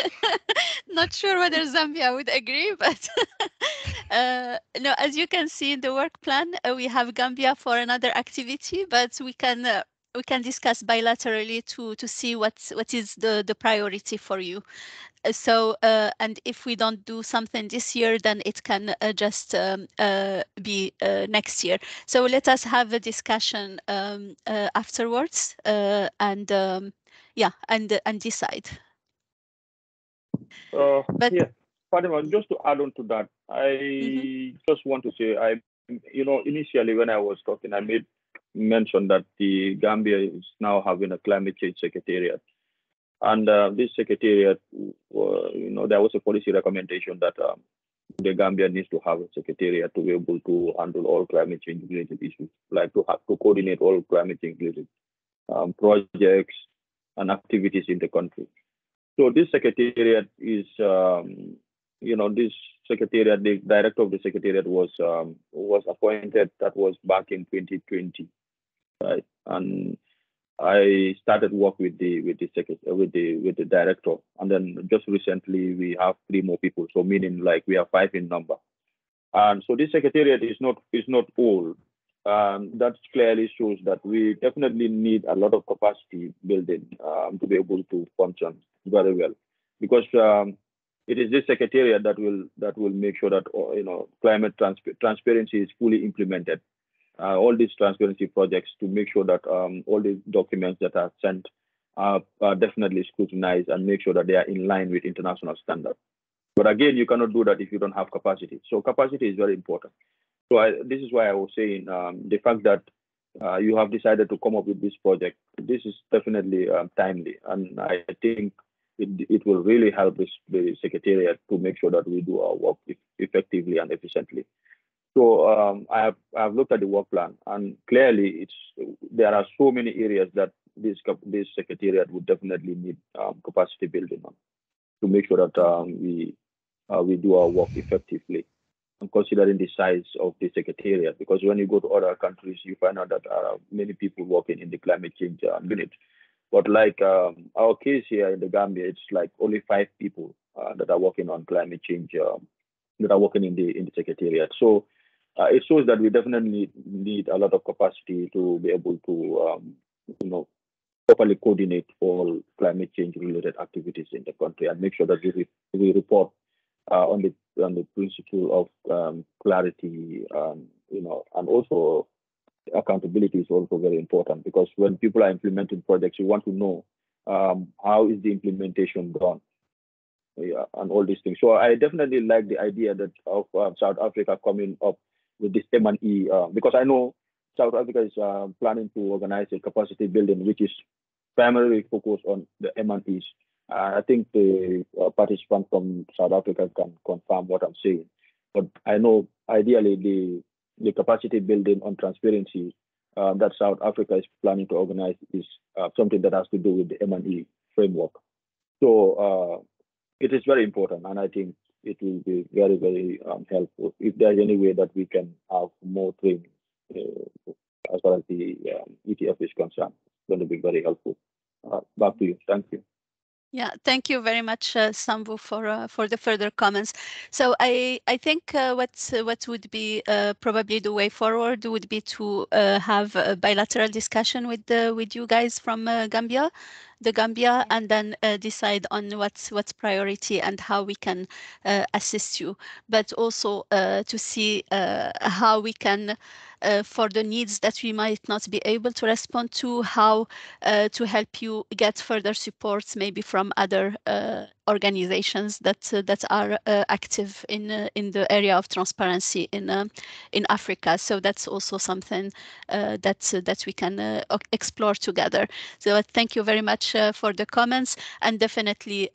Not sure whether Zambia would agree, but no, as you can see in the work plan, we have Gambia for another activity, but we can discuss bilaterally to see what is the priority for you. So and if we don't do something this year, then it can just be next year. So let us have a discussion afterwards and yeah, and decide. But yeah, Fatima, just to add on to that, I just want to say, initially when I was talking, I made mention that the Gambia is now having a climate change secretariat. And this secretariat, there was a policy recommendation that the Gambia needs to have a secretariat to be able to handle all climate change related issues, like to coordinate all climate change related projects and activities in the country. So this secretariat is, this secretariat, the director of the secretariat was appointed. That was back in 2020, right? And I started work with the director, and then just recently we have 3 more people. So meaning like we are 5 in number, and so this secretariat is not old. That clearly shows that we definitely need a lot of capacity building to be able to function very well, because it is this secretariat that will make sure that climate transparency is fully implemented. All these transparency projects, to make sure that all the documents that are sent are definitely scrutinized and make sure that they are in line with international standards. But again, you cannot do that if you don't have capacity. So capacity is very important. So this is why I was saying the fact that you have decided to come up with this project, this is definitely timely. And I think it will really help the secretariat to make sure that we do our work effectively and efficiently. So I have looked at the work plan, and clearly there are so many areas that this secretariat would definitely need capacity building on, to make sure that we do our work effectively. And considering the size of the secretariat, because when you go to other countries, you find out that there are many people working in the climate change unit. But like our case here in the Gambia, it's like only 5 people that are working on climate change, that are working in the secretariat. So it shows that we definitely need a lot of capacity to be able to, properly coordinate all climate change related activities in the country and make sure that we report on the principle of clarity, and also accountability is also very important, because when people are implementing projects, you want to know how is the implementation done, and all these things. So I definitely like the idea that of South Africa coming up with this M&E, because I know South Africa is planning to organize a capacity building, which is primarily focused on the M&Es. I think the participant from South Africa can confirm what I'm saying. But I know ideally the capacity building on transparency that South Africa is planning to organize is something that has to do with the M&E framework. So it is very important, and I think it will be very, very helpful if there's any way that we can have more training as far as the ETF is concerned. It's going to be very helpful. Back to you. Thank you. Yeah, thank you very much, Sambu, for the further comments. So I think what would be probably the way forward would be to have a bilateral discussion with you guys from Gambia, and then decide on what's priority and how we can assist you, but also to see how we can. For the needs that we might not be able to respond to, how to help you get further supports, maybe from other organizations that are active in the area of transparency in Africa. So that's also something that we can explore together. So thank you very much for the comments, and definitely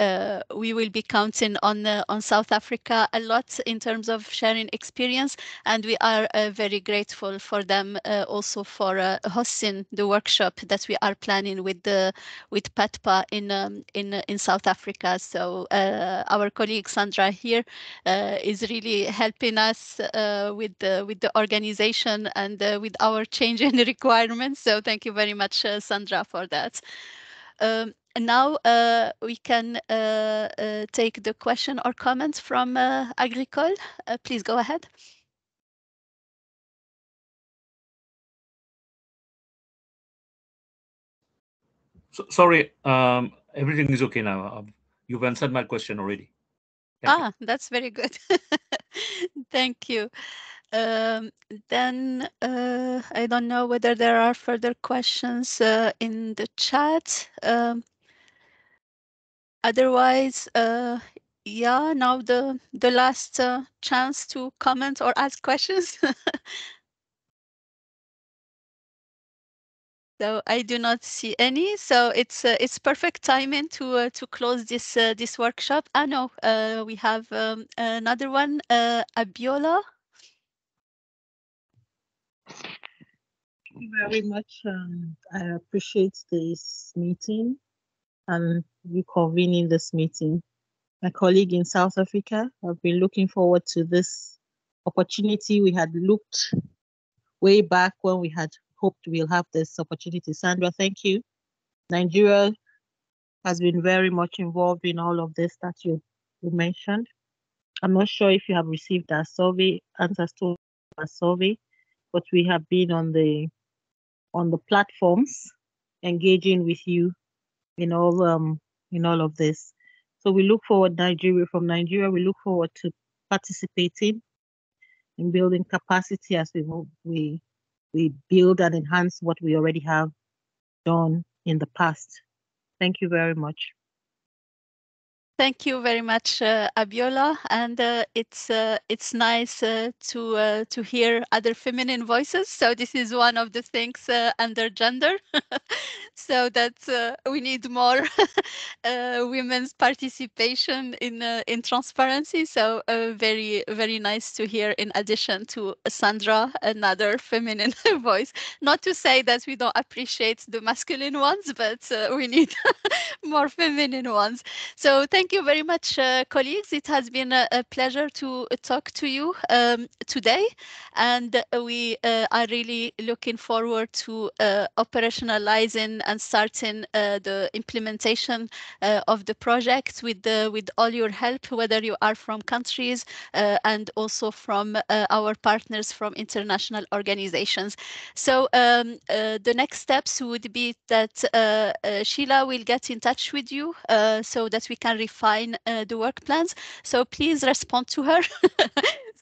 we will be counting on South Africa a lot in terms of sharing experience, and we are very grateful for them also for hosting the workshop that we are planning with PATPA in South Africa. So our colleague Sandra here is really helping us with the organization and with our change in requirements. So thank you very much, Sandra, for that. And now we can take the question or comments from Agricole. Please go ahead. So, sorry, everything is okay now. You've answered my question already. Thank you. That's very good. Thank you. Then I don't know whether there are further questions in the chat. Otherwise, yeah, now the last chance to comment or ask questions. So I do not see any. So it's perfect timing to close this workshop. No, we have another one, Abiola. Thank you very much. I appreciate this meeting and you convening this meeting. My colleague in South Africa, I've been looking forward to this opportunity. We had looked way back when we had hoped we'll have this opportunity. Sandra, thank you. Nigeria has been very much involved in all of this that you mentioned. I'm not sure if you have received our survey, answers to our survey, but we have been on the platforms engaging with you in all of this. So we look forward from Nigeria, we look forward to participating in building capacity as we build and enhance what we already have done in the past. Thank you very much. Thank you very much, Abiola, and it's nice to hear other feminine voices. So this is one of the things under gender, so that we need more women's participation in transparency. So very nice to hear. In addition to Sandra, another feminine voice. Not to say that we don't appreciate the masculine ones, but we need more feminine ones. So thank you very much, colleagues. It has been a pleasure to talk to you today, and we are really looking forward to operationalizing and starting the implementation of the project with all your help, whether you are from countries and also from our partners from international organizations. So the next steps would be that Sheila will get in touch with you so that we can refine the work plans. So please respond to her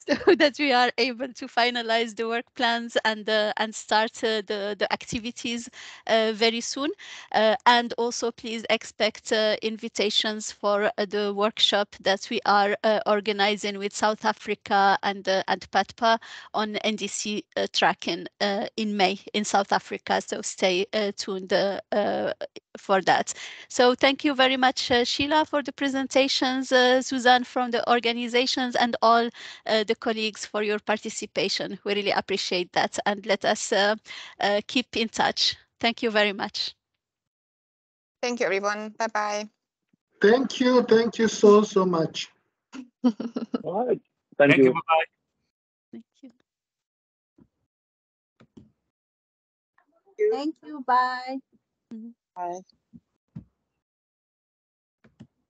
so that we are able to finalize the work plans and start the activities very soon. And also please expect invitations for the workshop that we are organizing with South Africa and PATPA on NDC tracking in May in South Africa. So stay tuned for that. So thank you very much, Sheila, for the presentations, Suzanne from the organizations, and all the colleagues for your participation. We really appreciate that, and let us keep in touch. Thank you very much. Thank you, everyone. Bye-bye. Thank you. Thank you so much. All right. Thank you. Bye-bye. Thank you. Thank you. Bye. Bye.